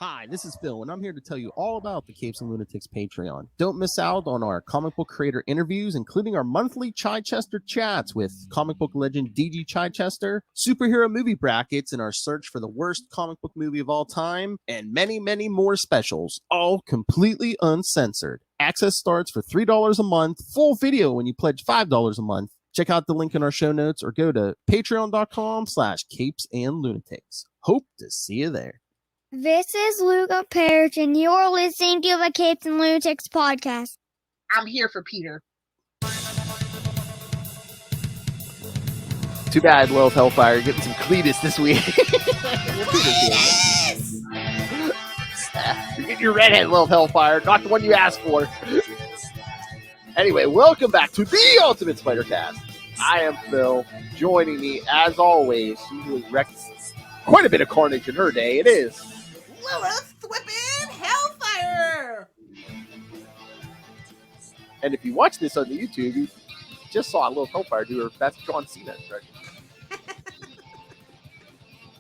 Hi, this is Phil, and I'm here to tell you all about the Capes and Lunatics Patreon. Don't miss out on our comic book creator interviews, including our monthly Chichester chats with comic book legend DG Chichester, superhero movie brackets in our search for the worst comic book movie of all time, and many, many more specials, all completely uncensored. Access starts for $3 a month, full video when you pledge $5 a month. Check out the link in our show notes or go to patreon.com/capesandlunatics. Hope to see you there. This is Luca Perich, and you're listening to the Capes and Lunatics podcast. I'm here for Peter. Too bad, Lilith Hellfire. You're getting some Cletus this week. You're getting your redhead, Lilith Hellfire. Not the one you asked for. Anyway, welcome back to the Ultimate Spider Cast. I am Phil. Joining me, as always, she was wrecked quite a bit of carnage in her day. It is Lilith Whippin' Hellfire! And if you watch this on the YouTube, you just saw Lilith Hellfire do her best John Cena impression.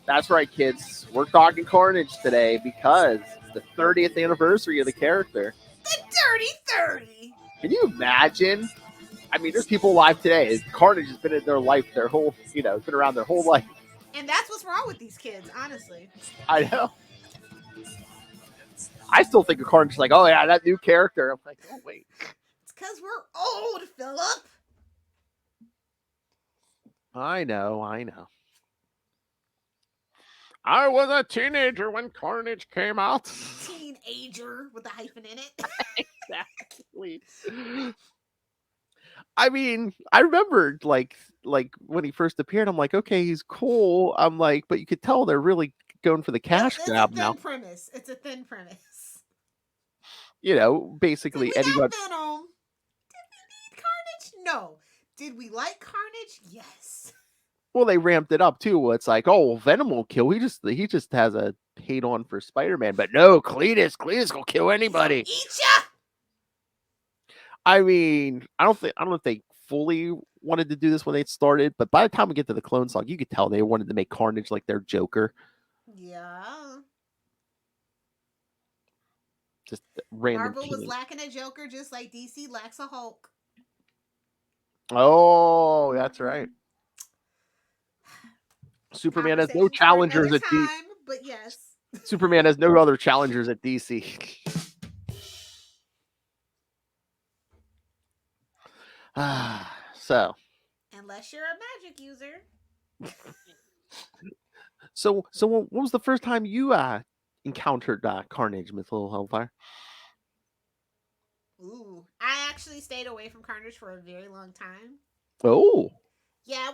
That's right, kids. We're talking Carnage today because it's the 30th anniversary of the character. The Dirty 30! Can you imagine? I mean, there's people alive today. Carnage has been in their life, their whole, it's been around their whole life. And that's what's wrong with these kids, honestly. I know. I still think of Carnage like, oh yeah, that new character. I'm like, oh wait. It's because we're old, Philip. I know. I was a teenager when Carnage came out. Teenager with a hyphen in it. Exactly. I mean, I remember like when he first appeared, I'm like, okay, he's cool. I'm like, but you could tell they're really going for the cash grab now. It's a thin premise. Basically Did we Eddie have got Venom? Did we need Carnage? No. Did we like Carnage? Yes. Well, they ramped it up too. It's like, oh, Venom will kill. He just has a hate on for Spider-Man, but no, Cletus will kill anybody. Eat ya! I mean, I don't know if they fully wanted to do this when they started, but by the time we get to the Clone Saga, you could tell they wanted to make Carnage like their Joker. Yeah. Just random. Marvel was lacking a Joker just like DC lacks a Hulk. Oh, that's right. Superman has no challengers at DC. But yes. Superman has no other challengers at DC. So. Unless you're a magic user. So what was the first time you encountered Carnage, Miss Little Hellfire? Ooh, I actually stayed away from Carnage for a very long time. Oh. Yeah,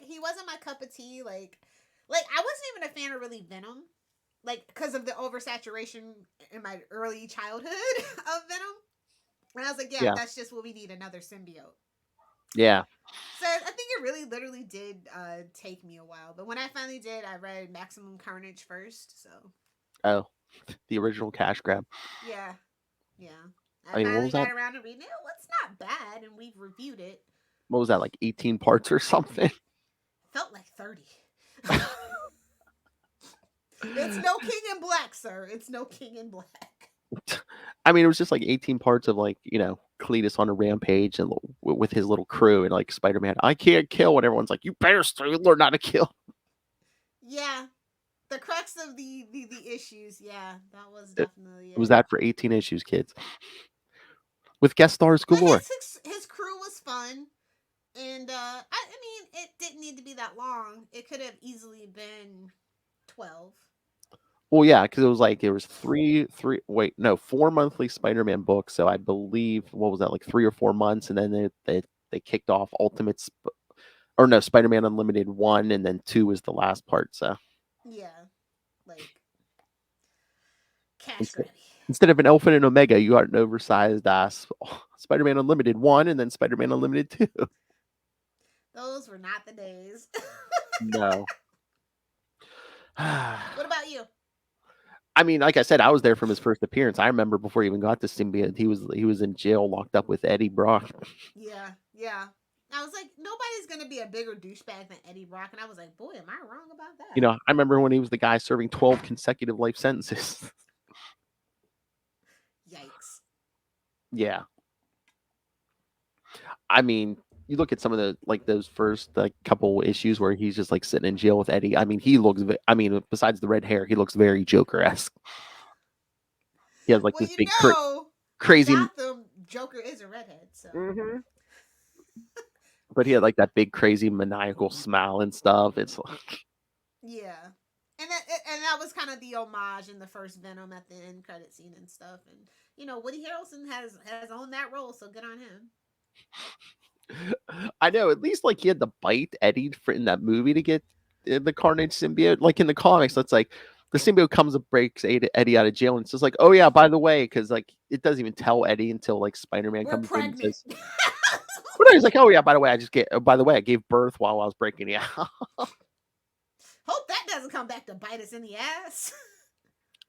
he wasn't my cup of tea. Like I wasn't even a fan of really Venom, because of the oversaturation in my early childhood of Venom. And I was like, yeah, that's just what we need, another symbiote. Yeah. So I think it really literally did take me a while. But when I finally did, I read Maximum Carnage first. So. Oh, the original cash grab. Yeah. I mean, finally got around to reading it. Well, it's not bad, and we've reviewed it. What was that, like 18 parts or something? Felt like 30. It's no King in Black, sir. It's no King in Black. I mean, it was just like 18 parts of Cletus on a rampage and with his little crew and like Spider-Man, I can't kill, and everyone's like, you better learn how to kill. Yeah. The crux of the issues, yeah, that was definitely it. Was that for 18 issues, kids? With guest stars galore. His crew was fun. And I mean, it didn't need to be that long. It could have easily been 12. Well, yeah, because it was 4 monthly Spider-Man books. So I believe, what was that, like 3 or 4 months, and then they kicked off Spider-Man Unlimited 1, and then 2 was the last part. So yeah, cash ready. Instead of an Alpha and Omega, you got an oversized Spider-Man Unlimited 1 and then Spider-Man Unlimited 2. Those were not the days. No. What about you? I mean, like I said, I was there from his first appearance. I remember before he even got the symbiote, he was in jail, locked up with Eddie Brock. Yeah. I was like, nobody's gonna be a bigger douchebag than Eddie Brock, and I was like, boy, am I wrong about that? I remember when he was the guy serving 12 consecutive life sentences. Yeah. I mean, you look at some of the those first couple issues where he's just like sitting in jail with Eddie. I mean, he looks. Besides the red hair, he looks very Joker-esque. He has like Well, this you big know, in crazy. Gotham, Joker is a redhead, so. But he had like that big crazy maniacal smile and stuff. It's like, Yeah. And that was kind of the homage in the first Venom at the end credit scene and stuff. And you know, Woody Harrelson has owned that role, so good on him. I know, at least like he had to bite Eddie in that movie to get the Carnage symbiote. Like in the comics, it's like the symbiote comes and breaks Eddie out of jail, and it's just like, oh yeah, by the way, because like it doesn't even tell Eddie until like Spider-Man We're comes in and pregnant. says, but he's like, oh yeah, by the way, by the way, I gave birth while I was breaking it out. Hope that doesn't come back to bite us in the ass.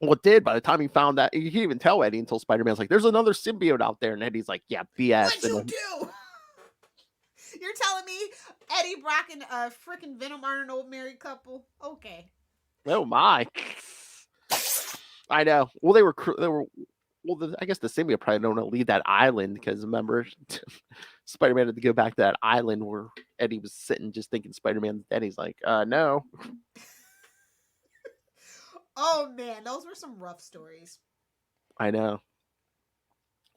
Well, it did. By the time he found that, he didn't even tell Eddie until Spider-Man's like, there's another symbiote out there, and Eddie's like, yeah, BS. What'd you do? You're telling me Eddie Brock and a freaking Venom aren't an old married couple? Okay. Oh my! I know. Well, they were. Well, I guess the symbiote probably don't want to leave that island because remember, Spider-Man had to go back to that island where Eddie was sitting, just thinking Spider-Man's dead. He's like, no. Oh man, those were some rough stories. I know.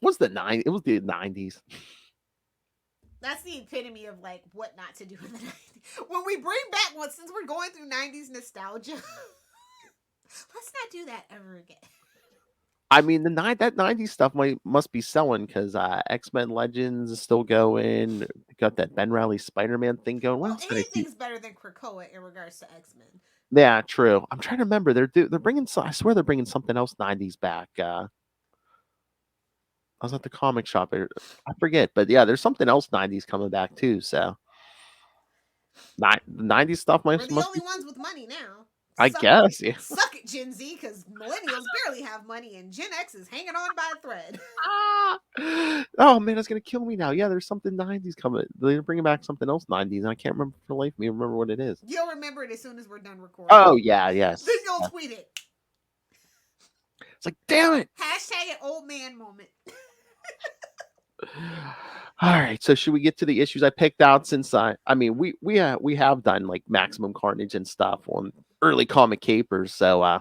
It was the 90s. That's the epitome of like what not to do in the 90s. When we bring back since we're going through 90s nostalgia, let's not do that ever again. I mean, that 90s stuff must be selling because X-Men Legends is still going. Got that Ben Reilly Spider-Man thing going. What else did I see? Anything's better than Krakoa in regards to X-Men. Yeah, true. I'm trying to remember. They're bringing. I swear they're bringing something else 90s back. I was at the comic shop. I forget, but yeah, there's something else 90s coming back too. So, 90s stuff We're the must only be. ones with money now. I guess, yeah. Suck it, Gen Z, because millennials barely have money, and Gen X is hanging on by a thread. Oh man, it's gonna kill me now. Yeah, there's something 90s coming. They're bringing back something else 90s, and I can't remember for the life of me. Remember what it is? You'll remember it as soon as we're done recording. Oh yeah, yes. Then you'll tweet it. It's like, damn it. Hashtag an old man moment. All right, so should we get to the issues I picked out? Since we have done like Maximum Carnage and stuff on early comic capers. So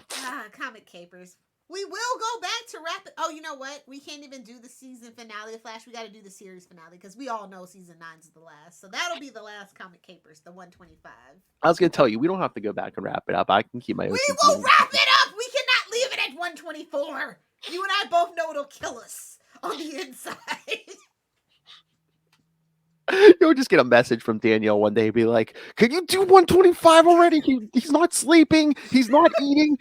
comic capers. We will go back to wrap it. Oh, you know what? We can't even do the season finale of Flash. We got to do the series finale because we all know season 9 is the last. So that'll be the last comic capers, the 125. I was gonna tell you we don't have to go back and wrap it up. I can keep my. We will wrap it up. We cannot leave it at 124. You and I both know it'll kill us on the inside. You'll just get a message from Danielle one day, be like, "Can you do 125 already? He's not sleeping. He's not eating."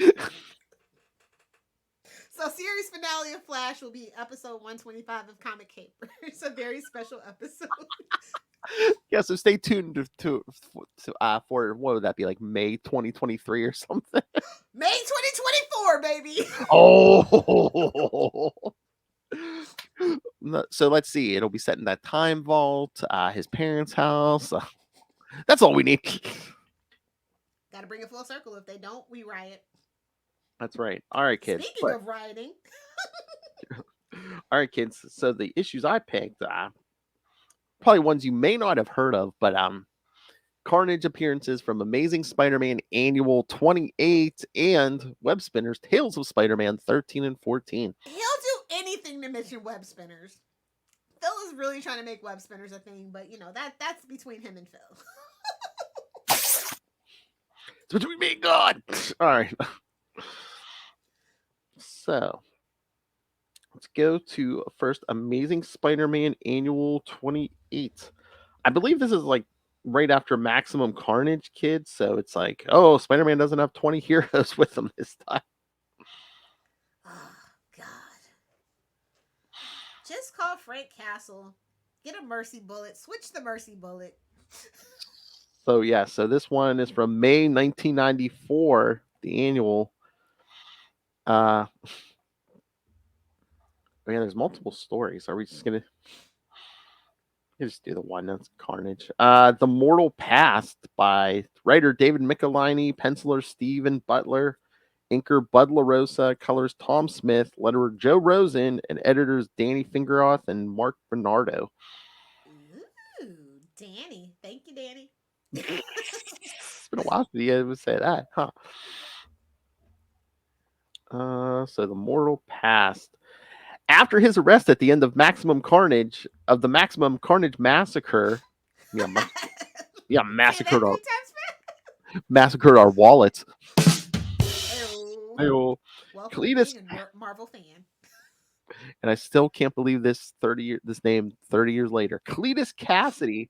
So, series finale of Flash will be episode 125 of Comic Caper. It's a very special episode. Yeah, so stay tuned to for what would that be, like May 2023 or something? May 2024, baby. Oh. So let's see. It'll be set in that time vault, his parents' house. That's all we need. Gotta bring it full circle. If they don't, we riot. That's right. All right, kids. Speaking of rioting. All right, kids. So the issues I picked, probably ones you may not have heard of, but Carnage appearances from Amazing Spider-Man Annual 28 and Wespinners Tales of Spider-Man 13 and 14. He'll do anything to mention Wespinners. Phil is really trying to make Wespinners a thing, but you know that's between him and Phil. It's between me and God. All right. So let's go to first Amazing Spider-Man Annual 28. I believe this is like right after Maximum Carnage, kids. So it's like, oh, Spider-Man doesn't have 20 heroes with him this time. Oh, God. Just call Frank Castle. Get a mercy bullet. Switch the mercy bullet. So yeah, so this one is from May 1994, the annual. Oh yeah, there's multiple stories. Are we just gonna just do the one? That's Carnage. The Mortal Past by writer David Michelinie, penciler Steven Butler, Inker Bud LaRosa, colors Tom Smith, letterer Joe Rosen, and editors Danny Fingeroth and Mark Bernardo. Ooh, Danny. Thank you, Danny. It's been a while since you ever say that, huh? So the mortal passed. After his arrest at the end of the Maximum Carnage massacre, yeah, massacred our wallets. Welcome Cletus, being a Marvel fan. and I still can't believe this 30 years later. Cletus Cassidy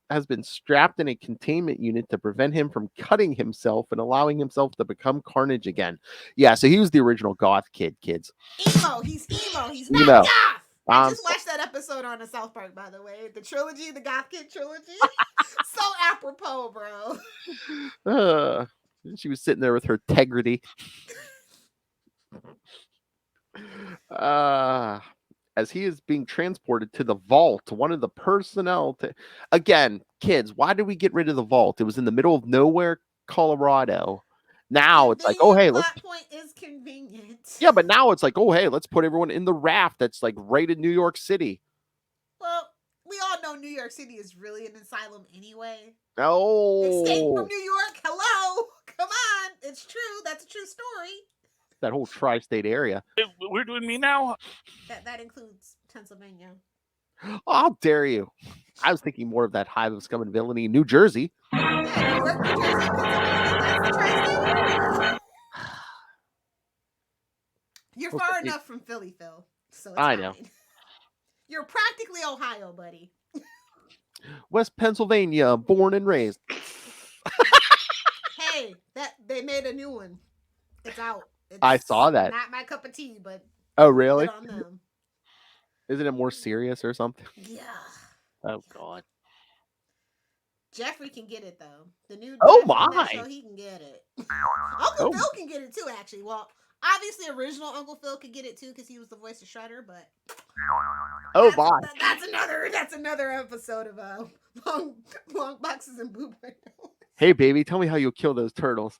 has been strapped in a containment unit to prevent him from cutting himself and allowing himself to become Carnage again. Yeah, so he was the original goth kid, kids. Emo. He's emo. He's not goth. I just watched that episode on the South Park, by the way. The trilogy, the Goth Kid trilogy. So apropos, bro. She was sitting there with her integrity. As he is being transported to the vault, one of the personnel again, kids, why did we get rid of the vault? It was in the middle of nowhere, Colorado. Now it's like, oh hey, that point is convenient. Yeah, but now it's like, oh hey, let's put everyone in the raft that's like right in New York City. Well, we all know New York City is really an asylum anyway. Oh, Escape from New York. Hello, come on, it's true. That's a true story. That whole tri-state area. We're doing me now. That includes Pennsylvania. Oh, how dare you? I was thinking more of that hive of scum and villainy in New Jersey. Yeah, New York, New Jersey, Pennsylvania. That's the tri-state area. You're far enough from Philly, Phil. So it's fine. Know. You're practically Ohio, buddy. West Pennsylvania, born and raised. Hey, they made a new one. It's out. I saw that. Not my cup of tea, but oh really? On them. Isn't it more serious or something? Yeah. Oh God. Jeffrey can get it though. The new my! Show, he can get it. Uncle Phil can get it too. Actually, well, obviously, original Uncle Phil could get it too because he was the voice of Shredder. But that's another episode of long boxes and boob. Hey baby, tell me how you'll kill those turtles.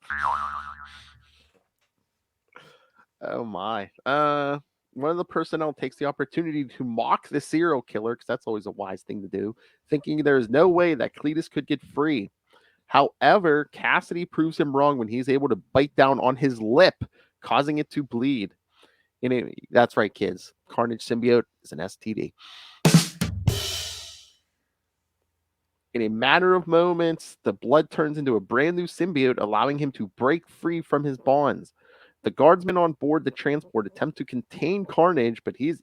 Oh my. One of the personnel takes the opportunity to mock the serial killer, because that's always a wise thing to do, thinking there is no way that Cletus could get free. However, Cassidy proves him wrong when he's able to bite down on his lip, causing it to bleed. That's right, kids. Carnage symbiote is an STD. In a matter of moments, the blood turns into a brand new symbiote, allowing him to break free from his bonds. The guardsmen on board the transport attempt to contain Carnage, but he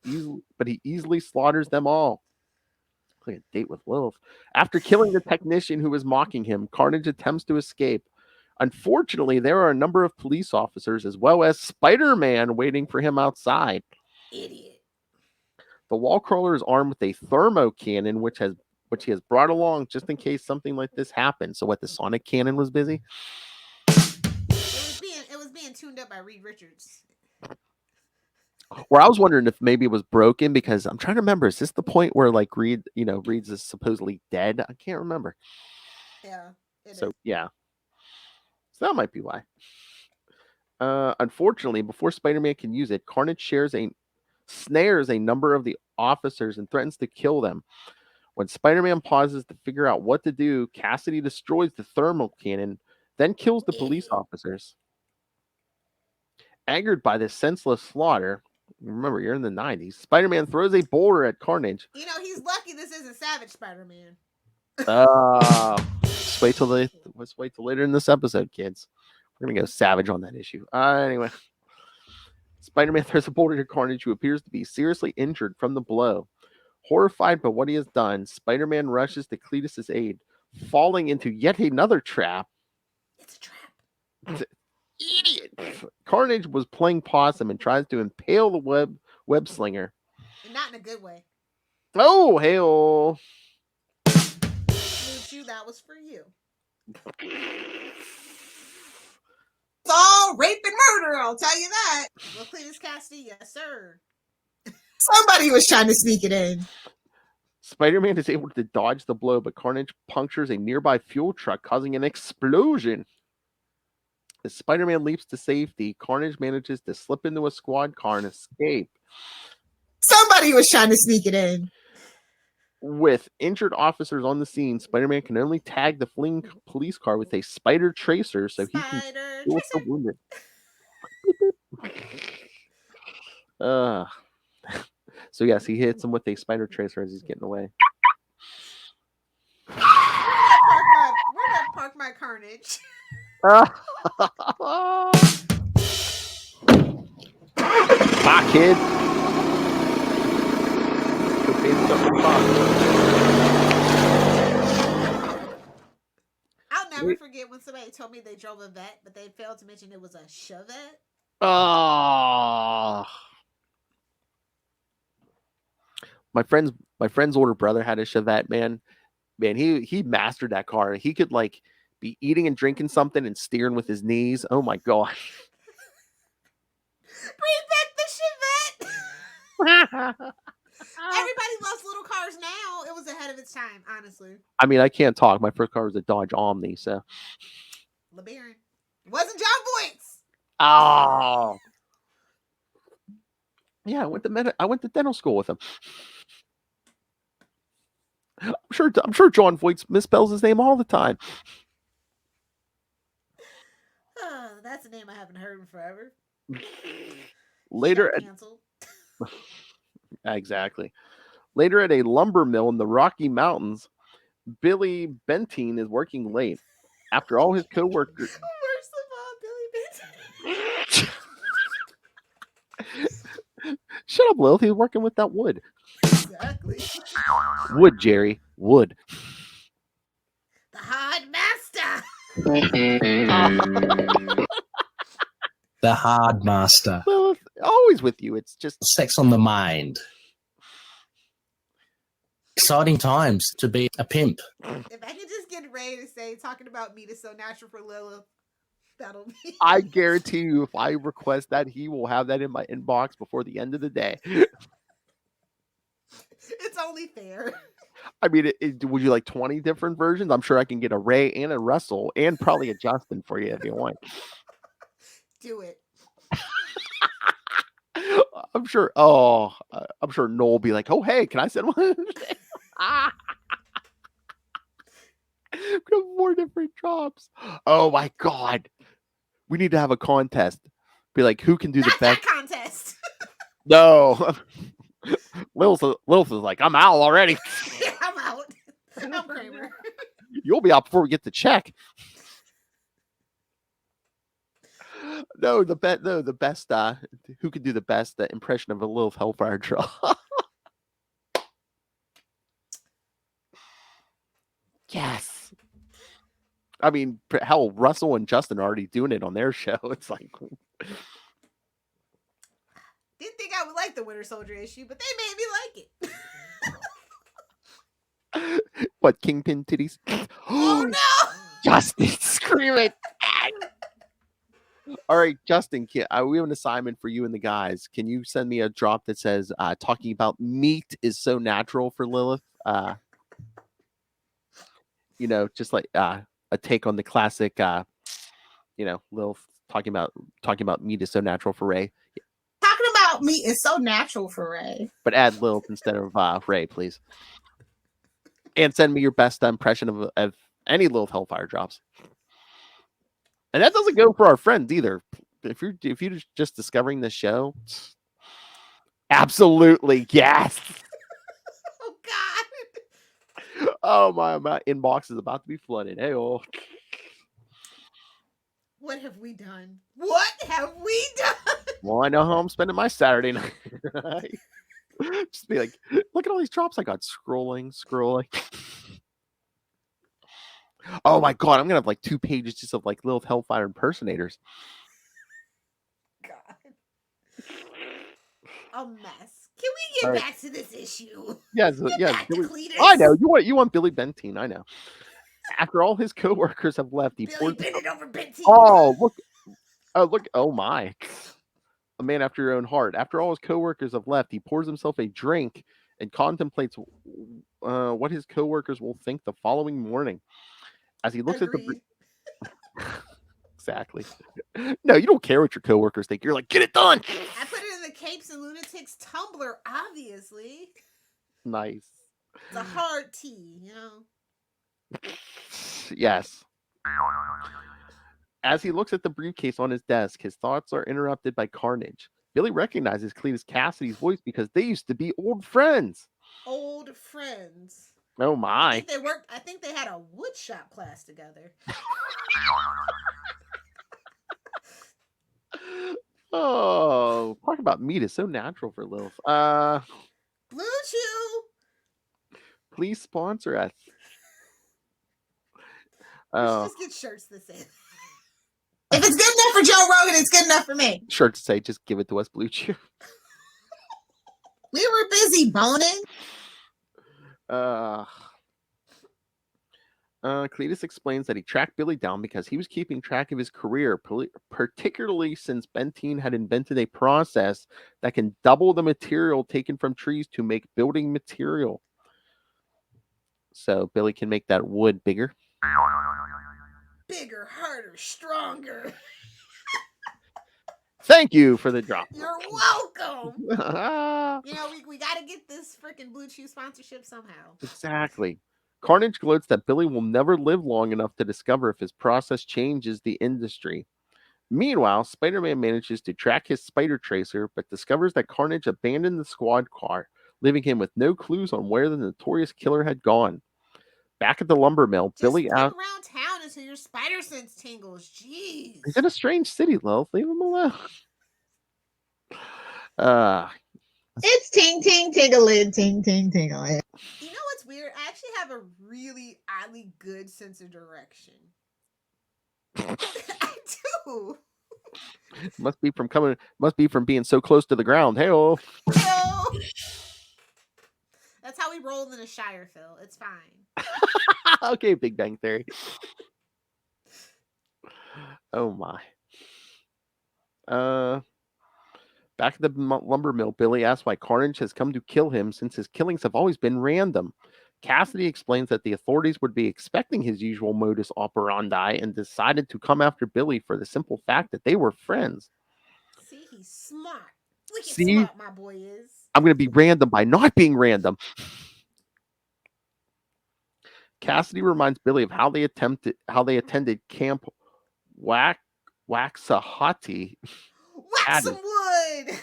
easily slaughters them all. Like a date with Lilith. After killing the technician who was mocking him, Carnage attempts to escape. Unfortunately, there are a number of police officers as well as Spider-Man waiting for him outside. Idiot. The wall crawler is armed with a thermo cannon, which he has brought along just in case something like this happens. So what, the sonic cannon was busy? It was being tuned up by Reed Richards. Where I was wondering if maybe it was broken, because I'm trying to remember, is this the point where like Reed's is supposedly dead? I can't remember. Yeah. Yeah. So that might be why. Unfortunately, before Spider-Man can use it, Carnage snares a number of the officers and threatens to kill them. When Spider-Man pauses to figure out what to do, Cassidy destroys the thermal cannon, then kills the police officers. Angered by this senseless slaughter, remember, you're in the 90s, Spider-Man throws a boulder at Carnage. He's lucky this isn't Savage Spider-Man. Let's wait till later in this episode, kids. We're going to go Savage on that issue. Anyway. Spider-Man throws a boulder to Carnage, who appears to be seriously injured from the blow. Horrified by what he has done, Spider-Man rushes to Cletus' aid, falling into yet another trap. It's a trap. Idiot! Carnage was playing possum and tries to impale the web slinger. And not in a good way. Oh, hey-oh. That was for you. It's all rape and murder, I'll tell you that. Well, Cletus Cassidy, yes, sir. Somebody was trying to sneak it in. Spider-Man is able to dodge the blow, but Carnage punctures a nearby fuel truck, causing an explosion. As Spider-Man leaps to safety, Carnage manages to slip into a squad car and escape. Somebody was trying to sneak it in. With injured officers on the scene, Spider-Man can only tag the fleeing police car with a spider tracer so he can deal with the wounded. So yes, he hits him with a spider tracer as he's getting away. Where did I park my Carnage? Bye, kid. I'll never forget when somebody told me they drove a vet, but they failed to mention it was a Chevette. Oh. My friend's older brother had a Chevette, man. Man, he mastered that car. He could like be eating and drinking something and steering with his knees. Oh my gosh. Bring back the Chevette. Everybody loves little cars now. It was ahead of its time, honestly. I mean, I can't talk. My first car was a Dodge Omni, so. LeBaron. It wasn't John Voight's. Oh. Yeah, I went to dental school with him. I'm sure John Voight misspells his name all the time. That's a name I haven't heard in forever. Later, exactly. Later at a lumber mill in the Rocky Mountains, Billy Bentine is working late. After all his coworkers. Worst of all, Billy Bentine. Shut up, Lilith. He's working with that wood. Exactly. Wood, Jerry. Wood. The hard master. The hard master. Lilith, always with you. It's just sex on the mind. Exciting times to be a pimp. If I could just get Ray to say talking about meat is so natural for Lilith, that'll be. I guarantee you, if I request that, he will have that in my inbox before the end of the day. It's only fair. I mean, would you like 20 different versions? I'm sure I can get a Ray and a Russell and probably a Justin for you if you want. Do it. I'm sure. Oh, I'm sure Noel will be like, "Oh, hey, can I send one?" We have 4 different drops. Oh my god, we need to have a contest. Be like, who can do the best contest? No, Lilith is like, I'm out already. Yeah, I'm out. I'm Kramer. You'll be out before we get the check. No, the best. Who could do the best impression of a Lilith Hellfire draw? Yes. I mean, hell, Russell and Justin are already doing it on their show. It's like, didn't think I would like the Winter Soldier issue, but they made me like it. What, Kingpin titties? Oh no! Justin, scream it! All right, Justin, we have an assignment for you and the guys. Can you send me a drop that says talking about meat is so natural for Lilith? Just like a take on the classic, Lilith talking about meat is so natural for Ray. Talking about meat is so natural for Ray. But add Lilith instead of Ray, please. And send me your best impression of any Lilith Hellfire drops. And that doesn't go for our friends either. If you're just discovering the show, absolutely yes. Oh God. Oh my inbox is about to be flooded. Hey, oh. What have we done? What have we done? Well, I know how I'm spending my Saturday night. Just be like, look at all these drops I got. Scrolling. Oh my god, I'm gonna have like 2 pages just of like Lilith Hellfire impersonators. God. A mess. Can we get back to this issue? Yes. I know. You want Billy Bentine, I know. After all his coworkers have left, he Billy bent over Bentine. Oh, look. Oh my. A man after your own heart. After all his coworkers have left, he pours himself a drink and contemplates what his coworkers will think the following morning. As he looks at the Exactly. No, you don't care what your coworkers think. You're like, get it done. I put it in the Capes and Lunatics Tumblr, obviously. Nice. It's a hard T, you know? Yes. As he looks at the briefcase on his desk, his thoughts are interrupted by Carnage. Billy recognizes Cletus Cassidy's voice because they used to be old friends. Old friends. Oh I my. think they worked. I think they had a wood shop class together. Oh, talk about meat is so natural for Lilith. Blue Chew. Please sponsor us. We should just get shirts that say. If it's good enough for Joe Rogan, it's good enough for me. Shirts say, just give it to us, Blue Chew. We were busy boning. Cletus explains that he tracked Billy down because he was keeping track of his career, particularly since Bentine had invented a process that can double the material taken from trees to make building material. So Billy can make that wood bigger. Bigger, harder, stronger. Thank you for the drop. You're welcome. You know, we got to get this freaking Blue Chew sponsorship somehow. Exactly. Carnage gloats that Billy will never live long enough to discover if his process changes the industry. Meanwhile, Spider-Man manages to track his spider tracer, but discovers that Carnage abandoned the squad car, leaving him with no clues on where the notorious killer had gone. Back at the lumber mill, Just Billy look asks, around town until your spider sense tingles. Jeez. he's in a strange city, Lilith. Leave him alone. Uh, It's ting ting tingalid, ting ting tingalid. You know what's weird? I actually have a really oddly good sense of direction. I do. must be from being so close to the ground. Hey-oh. Phil. That's how we roll in the Shire, Phil. It's fine. Okay, Big Bang Theory. Oh my. Back at the lumber mill, Billy asks why Carnage has come to kill him since his killings have always been random. Cassidy explains that the authorities would be expecting his usual modus operandi and decided to come after Billy for the simple fact that they were friends. See, he's smart. Look at See? smart my boy is. I'm going to be random by not being random. Cassidy reminds Billy of how they attended Camp Waxahachie. Wax some wood.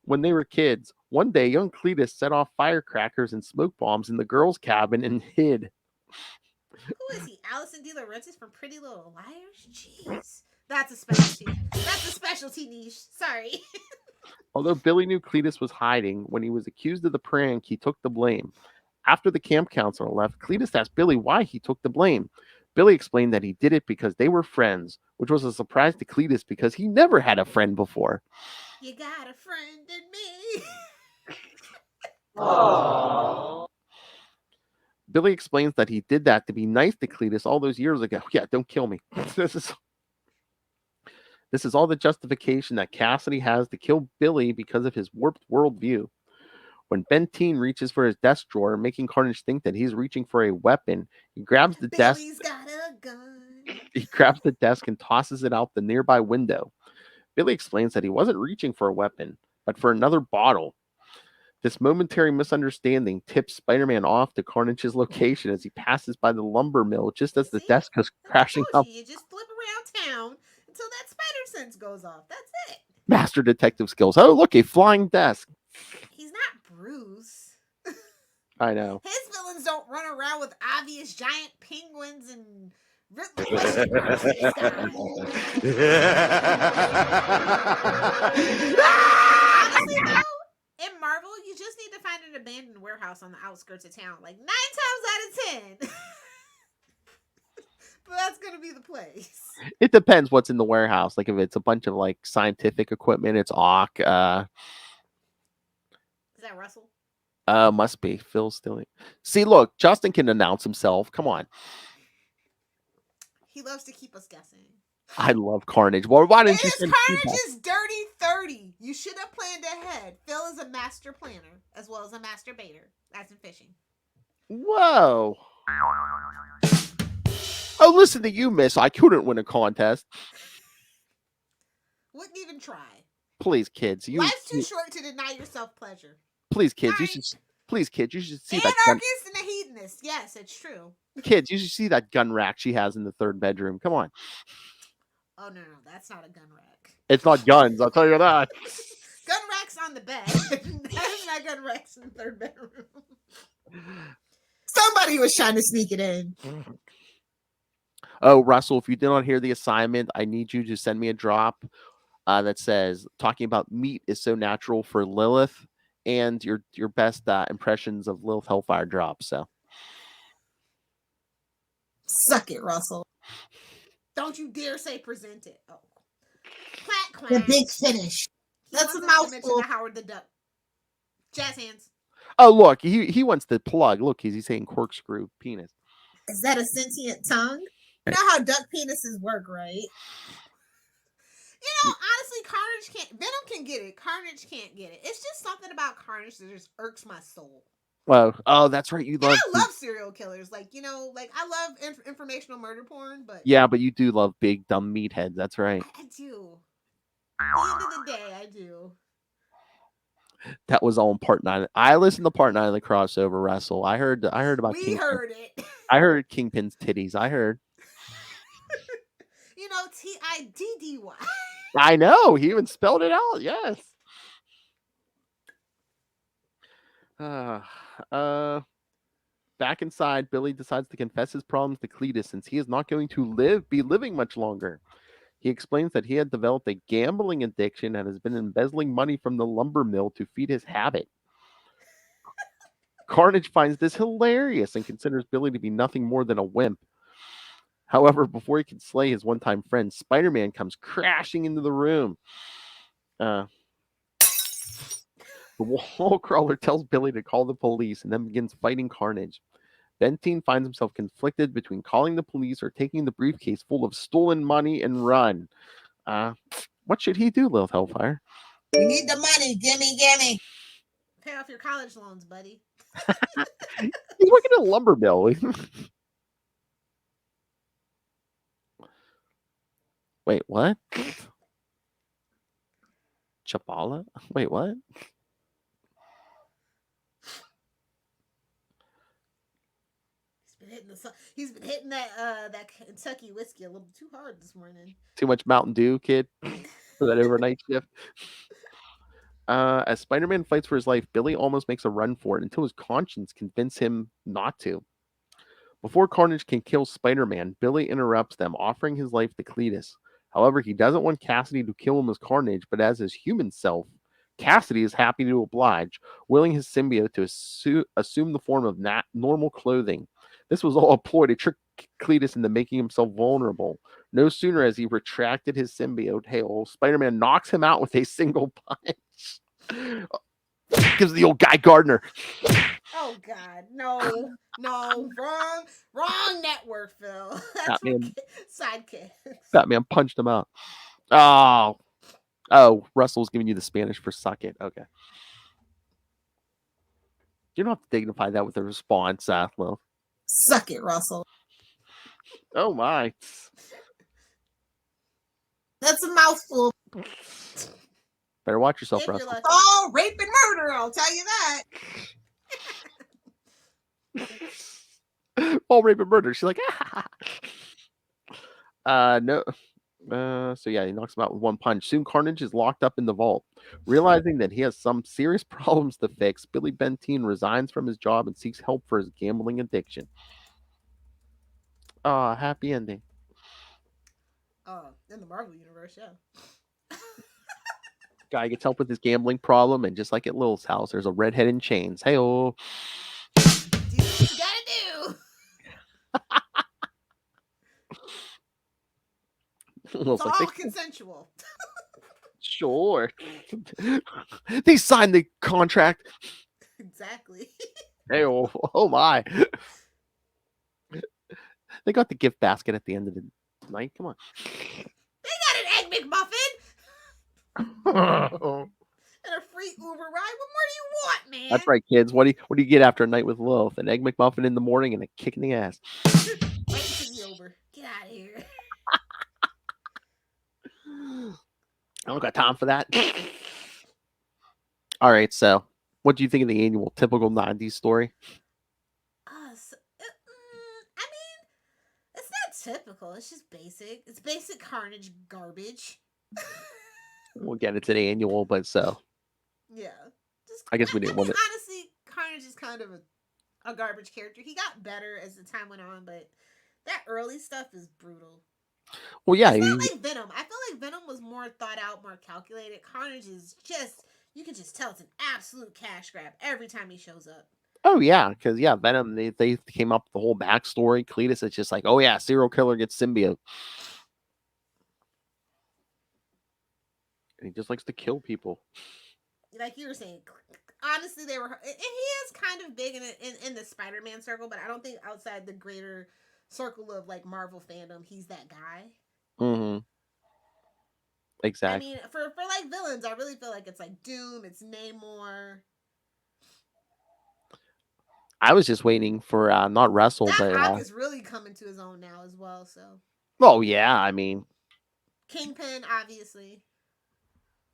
When they were kids. One day, young Cletus set off firecrackers and smoke bombs in the girls' cabin and hid. Who is he? Allison De Laurentiis from Pretty Little Liars? Jeez. That's a specialty. That's a specialty niche. Sorry. Although Billy knew Cletus was hiding, when he was accused of the prank, he took the blame. After the camp counselor left, Cletus asked Billy why he took the blame. Billy explained that he did it because they were friends, which was a surprise to Cletus because he never had a friend before. You got a friend in me. Aww. Billy explains that he did that to be nice to Cletus all those years ago. Yeah, don't kill me. This is all the justification that Cassidy has to kill Billy because of his warped worldview. When Bentine reaches for his desk drawer, making Carnage think that he's reaching for a weapon, he grabs the desk. Billy's got a gun. He grabs the desk and tosses it out the nearby window. Billy explains that he wasn't reaching for a weapon, but for another bottle. This momentary misunderstanding tips Spider-Man off to Carnage's location as he passes by the lumber mill just as the desk goes crashing up. You just flip around town until that spider sense goes off. That's it. Master detective skills. Oh, look, a flying desk. He's not Bruce. I know. His villains don't run around with obvious giant penguins and Honestly, though, in Marvel, you just need to find an abandoned warehouse on the outskirts of town. Like 9 times out of 10. But that's gonna be the place. It depends what's in the warehouse. Like if it's a bunch of like scientific equipment, it's Ock. Is that Russell? Must be. Phil's still. See, look, Justin can announce himself. Come on. He loves to keep us guessing. I love Carnage. Well, why didn't you send Carnage's dirty 30. You should have planned ahead. Phil is a master planner as well as a master baiter. That's in fishing. Whoa. Oh, listen to you, miss. I couldn't win a contest. Wouldn't even try. Please, kids. Life's too short to deny yourself pleasure. Please, kids. Sorry. You should see that gun. Anarchist and a hedonist. Yes, it's true. Kids, you should see that gun rack she has in the third bedroom. Come on. Oh, no, that's not a gun rack. It's not guns, I'll tell you that. Gun rack's on the bed. That's not gun rack's in the third bedroom. Somebody was trying to sneak it in. Oh, Russell, if you did not hear the assignment, I need you to send me a drop that says, talking about meat is so natural for Lilith, and your best impressions of Lilith Hellfire drop. So Suck it, Russell. Don't you dare say present it. Oh. Clack, The clack. big finish. He That's a wants us to mention mouthful. the Howard the Duck. Jazz hands. Oh, look, he wants to plug. Look, he's saying corkscrew penis. Is that a sentient tongue? You know how duck penises work, right? You know, honestly, Carnage can't. Venom can get it. Carnage can't get it. It's just something about Carnage that just irks my soul. Well, oh, that's right. You And love. I love serial killers. Like, you know, like I love informational murder porn, but Yeah, but you do love big dumb meatheads. That's right. I do. At the end of the day, I do. That was all in part 9. I listened to part 9 of the crossover wrestle. I heard about We Kingpin. heard it. I heard Kingpin's titties. I heard. You know, TIDDY. I know. He even spelled it out. Yes. Back inside, Billy decides to confess his problems to Cletus since he is not going to be living much longer. He explains that he had developed a gambling addiction and has been embezzling money from the lumber mill to feed his habit. Carnage finds this hilarious and considers Billy to be nothing more than a wimp. However, before he can slay his one-time friend, Spider-Man comes crashing into the room. The wall crawler tells Billy to call the police and then begins fighting Carnage. Bentine finds himself conflicted between calling the police or taking the briefcase full of stolen money and run. What should he do, Lilith Hellfire? We need the money. Gimme. Pay off your college loans, buddy. He's working at a lumber mill. Wait, what? Chapala? Wait, what? He's been hitting that Kentucky whiskey a little too hard this morning. Too much Mountain Dew, kid, for that overnight shift. As Spider-Man fights for his life, Billy almost makes a run for it until his conscience convinces him not to. Before Carnage can kill Spider-Man, Billy interrupts them, offering his life to Cletus. However, he doesn't want Cassidy to kill him as Carnage, but as his human self. Cassidy is happy to oblige, willing his symbiote to assume the form of normal clothing. This was all a ploy to trick Cletus into making himself vulnerable. No sooner has he retracted his symbiote, Spider-Man knocks him out with a single punch. Gives the old Guy Gardner. Oh God, no, wrong network, Phil. That's Batman. Sidekick. Batman punched him out. Oh, Russell's giving you the Spanish for suck it. Okay. You don't have to dignify that with a response, Lil. Suck it, Russell. Oh my. That's a mouthful. Better watch yourself, If you're Russell. lucky. Oh, rape and murder, I'll tell you that. All rape and murder. She's like, no. So yeah, he knocks him out with one punch. Soon Carnage is locked up in the vault. Realizing that he has some serious problems to fix, Billy Bentine resigns from his job and seeks help for his gambling addiction. Happy ending. In the Marvel universe, yeah. Guy gets help with his gambling problem, and just like at Lil's house, there's a redhead in chains. Hey-oh. Do what you gotta do. Lil's It's like, all consensual. sure. They signed the contract. Exactly. Hey-oh. Oh my. They got the gift basket at the end of the night. Come on. They got an egg McMuffin and a free free Uber ride. What more do you want, man? That's right, kids. What do you get after a night with Lilith? An egg McMuffin in the morning and a kick in the ass. Right into the Uber. Get out of here. I don't got time for that. All right, so what do you think of the annual typical 90s story? I mean, it's not typical. It's just basic. It's basic Carnage garbage. We'll get into the annual, but so Yeah. I guess we didn't want it. Honestly, Carnage is kind of a garbage character. He got better as the time went on, but that early stuff is brutal. Well, yeah. It's not like Venom. I feel like Venom was more thought out, more calculated. Carnage is just, you can just tell it's an absolute cash grab every time he shows up. Oh, yeah, because, yeah, Venom, they came up with the whole backstory. Cletus is just like, oh, yeah, serial killer gets symbiote. And he just likes to kill people. Like you were saying, honestly, they were, and he is kind of big in the Spider-Man circle, but I don't think outside the greater circle of like Marvel fandom, he's that guy. Mm-hmm. Exactly. I mean, for like villains, I really feel like it's like Doom, it's Namor. I was just waiting for not Russell, That but Hawk is really coming to his own now as well. So. Oh yeah, I mean, Kingpin, obviously.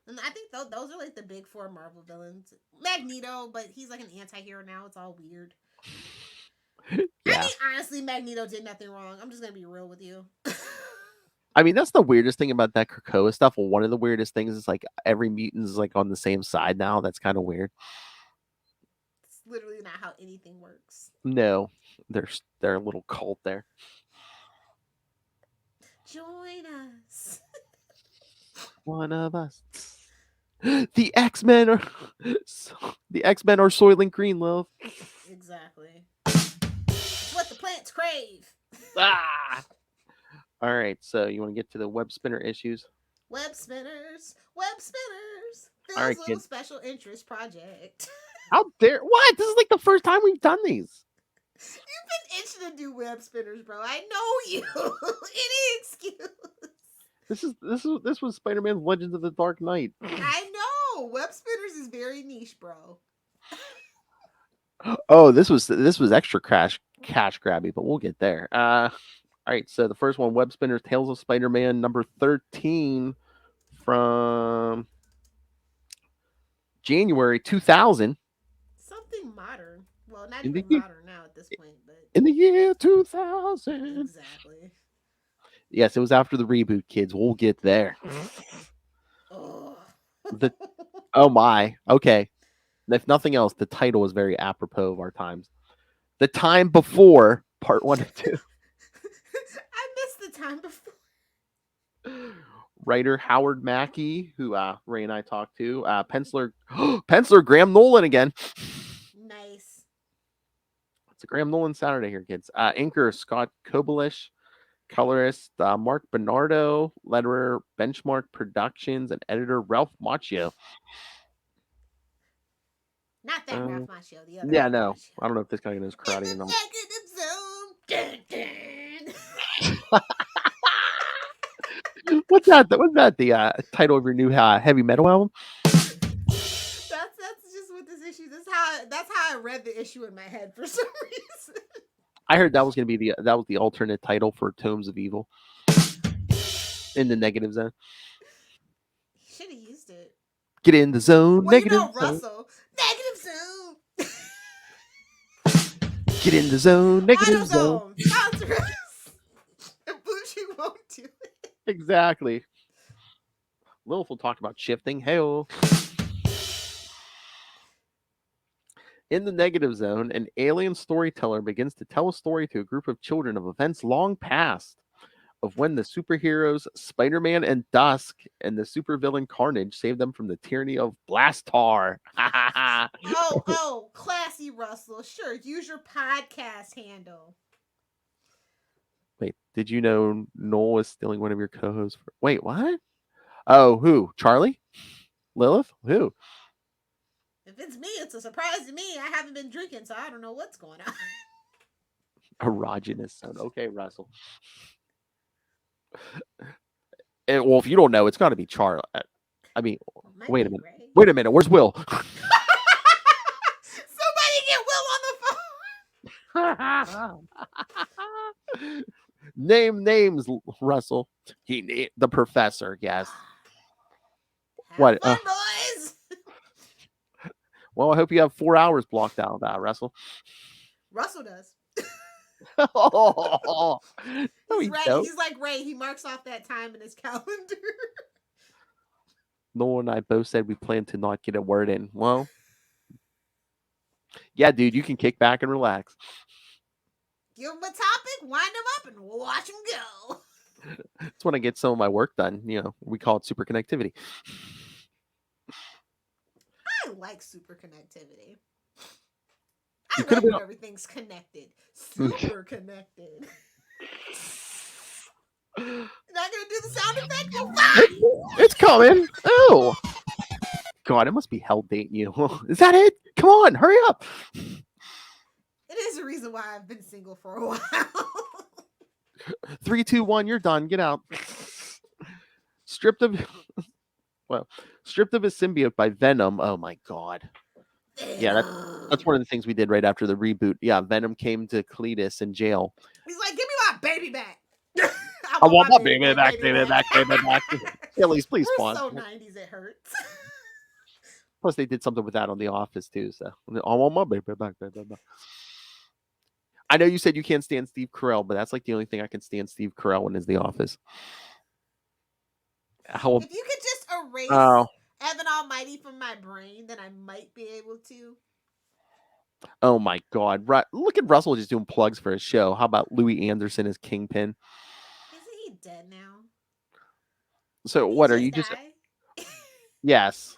And I think those are like the big four Marvel villains. Magneto, but he's like an anti-hero now. It's all weird. Yeah. I mean, honestly, Magneto did nothing wrong. I'm just going to be real with you. I mean, that's the weirdest thing about that Krakoa stuff. Well, one of the weirdest things is like every mutant is like on the same side now. That's kind of weird. It's literally not how anything works. No, they're a little cult there. Join us. One of us. The X-Men are soiling green, love. Exactly. It's what the plants crave. Ah. All right, so you want to get to the Webspinner issues? Wespinners. Phil's All right, little kid. special interest project. How dare what? This is like the first time we've done these. You've been itching to do Wespinners, bro. I know you. Any excuse. This was Spider-Man's Legends of the Dark Knight. I know. Wespinners is very niche, bro. Oh, this was extra cash grabby, but we'll get there. All right, so the first one, Wespinners Tales of Spider-Man number 13 from January 2000. Something modern. Well, not In the even year- modern now at this point, but In the year 2000. exactly. Yes, it was after the reboot, kids. We'll get there. Oh. Oh my. Okay. If nothing else, the title was very apropos of our times. The time before part 1 and 2. I missed the time before. Writer Howard Mackey, who Ray and I talked to. Penciler Graham Nolan again. Nice. It's a Graham Nolan Saturday here, kids. Inker Scott Kobelish. Colorist Mark Bernardo. Letterer Benchmark Productions. And editor Ralph Macchio. Not that Ralph Macchio, the other. Yeah, Ralph no. Macchio. I don't know if this guy knows karate or not. Dun, dun. What's that? What's that? The title of your new heavy metal album? That's just what this issue. That's how I read the issue in my head for some reason. I heard that was going to be the alternate title for Tomes of Evil in the negative zone. Should have used it. Get in the zone. Well, Negative you know, zone. Russell. Negative zone. Get in the zone. Negative zone. AutoZone. Sponsor us. And Bougie won't do it. Exactly. Lilith will talk about shifting. Hey-oh. In the negative zone, an alien storyteller begins to tell a story to a group of children of events long past, of when the superheroes Spider-Man and Dusk and the supervillain Carnage saved them from the tyranny of Blastar. Oh, classy Russell. Sure, use your podcast handle. Wait, did you know Noel is stealing one of your co-hosts? Wait, what? Oh, who? Charlie? Lilith? Who? If it's me, it's a surprise to me. I haven't been drinking, so I don't know what's going on. Erogenous son. Okay, Russell. Well, if you don't know, it's got to be Charlie. I mean, Might wait a be minute. Ray. Wait a minute, where's Will? Somebody get Will on the phone. Name names, Russell. The professor. Yes. Have What? fun, boys. Well, I hope you have 4 hours blocked out, Russell. Russell does. No, He's he Ray. don't. He's like Ray. He marks off that time in his calendar. Noel and I both said we plan to not get a word in. Well, yeah, dude, you can kick back and relax. Give him a topic, wind him up, and watch him go. That's when I get some of my work done. You know, we call it super connectivity. I like super connectivity. You I could've love been- when everything's connected. Super connected. You're not gonna do the sound effect? Oh, fuck! It's coming. Oh, God, it must be hell dating you. Is that it? Come on, hurry up. It is the reason why I've been single for a while. 3, 2, 1, you're done. Get out. Stripped of his symbiote by Venom. Oh my God. Yeah, that's one of the things we did right after the reboot. Yeah, Venom came to Cletus in jail. He's like, give me my baby back. I want my baby back, baby back. Phillies, please We're spawn. so 90s, it hurts. Plus, they did something with that on The Office too. So I want my baby back, baby back. I know you said you can't stand Steve Carell, but that's like the only thing I can stand Steve Carell in is The Office. If you could just erase Evan Almighty from my brain, then I might be able to. Oh my God! Look at Russell just doing plugs for his show. How about Louis Anderson as Kingpin? Isn't he dead now? So He what are you just? died? Yes.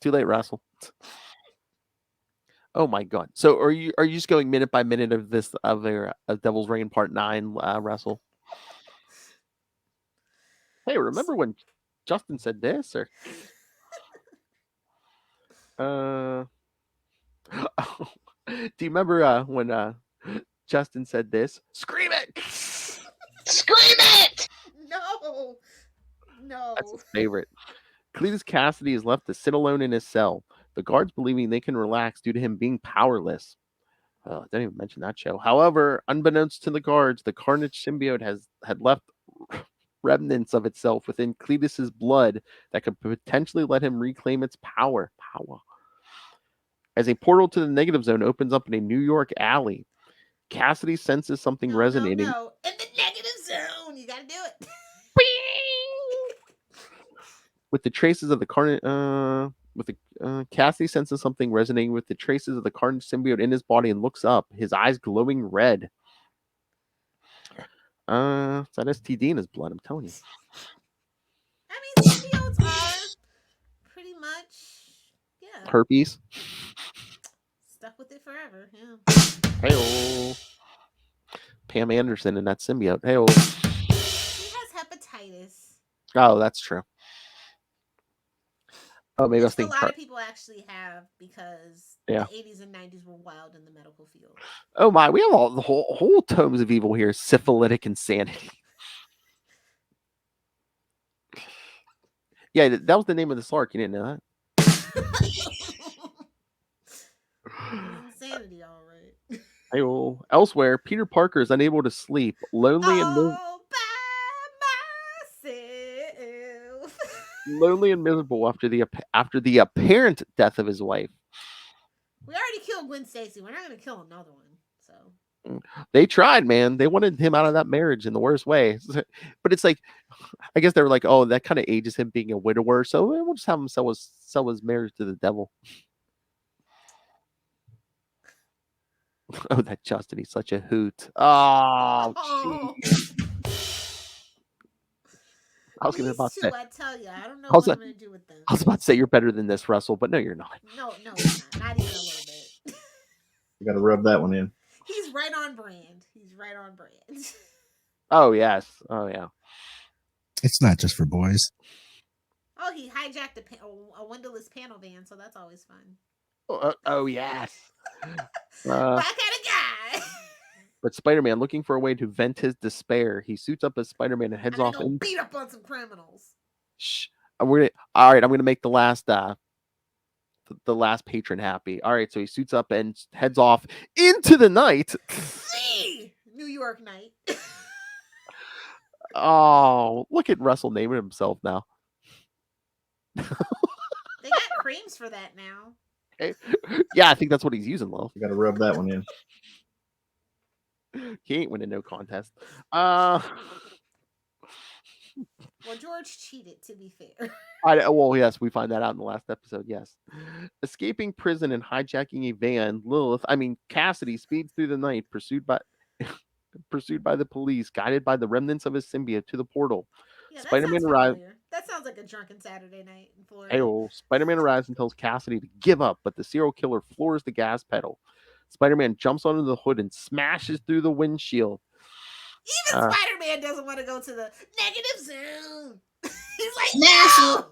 Too late, Russell. Oh my God! So are you just going minute by minute of this of Devil's Reign Part 9, Russell? Hey, remember when Justin said this or? Do you remember when Justin said this? Scream it! Scream it! No. That's his favorite. Cletus Cassidy is left to sit alone in his cell. The guards believing they can relax due to him being powerless. Oh, I didn't even mention that show. However, unbeknownst to the guards, the Carnage symbiote had left remnants of itself within Cletus's blood that could potentially let him reclaim its power. As a portal to the negative zone opens up in a New York alley, Cassidy senses something resonating. No. In the negative zone. You gotta do it. With the traces of the Carnage, Cassidy senses something resonating with the traces of the Carnage symbiote in his body and looks up, his eyes glowing red. It's that STD in his blood, I'm telling you. I mean, symbiotes are pretty much, yeah. Herpes. Stuck with it forever, yeah. Hey-oh. Pam Anderson in that symbiote. Hey-oh. She has hepatitis. Oh, that's true. Oh, maybe I was Which a thinking. lot of people actually have because the 80s and 90s were wild in the medical field. Oh my, we have all the whole tomes of evil here. Syphilitic insanity. Yeah, that was the name of the Slark. You didn't know that? Insanity, all right. Hey-oh. Elsewhere, Peter Parker is unable to sleep, lonely and lonely and miserable after the apparent death of his wife. We already killed Gwen Stacy. We're not going to kill another one. So they tried, man. They wanted him out of that marriage in the worst way. But it's like, I guess they were like, oh, that kind of ages him being a widower, so we'll just have him sell his marriage to the devil. Oh, that Justin, he's such a hoot. Oh, I was going to say. I tell you, I don't know what I'm going to do with them. I was about to say you're better than this, Russell, but no, you're not. No, you're not even a little bit. You got to rub that one in. He's right on brand. Oh yes. Oh yeah. It's not just for boys. Oh, he hijacked a windowless panel van, so that's always fun. Oh yes. Back at a guy. But Spider-Man, looking for a way to vent his despair, he suits up as Spider-Man and heads off and beat up on some criminals. Shh. All right, I'm gonna make the last patron happy. All right, so he suits up and heads off into the night. New York night. Oh, look at Russell naming himself now. They got creams for that now. Okay. Yeah, I think that's what he's using, Lil. You got to rub that one in. He ain't winning no contest. Well, George cheated, to be fair. Well, yes, we find that out in the last episode. Yes, escaping prison and hijacking a van, Cassidy speeds through the night, pursued by the police, guided by the remnants of his symbiote to the portal. Yeah, Spider-Man that arrives. That sounds like a drunken Saturday night in Florida. Hey, Spider-Man arrives and tells Cassidy to give up, but the serial killer floors the gas pedal. Spider-Man jumps onto the hood and smashes through the windshield. Even Spider-Man doesn't want to go to the negative zone. He's like, Smash no, it.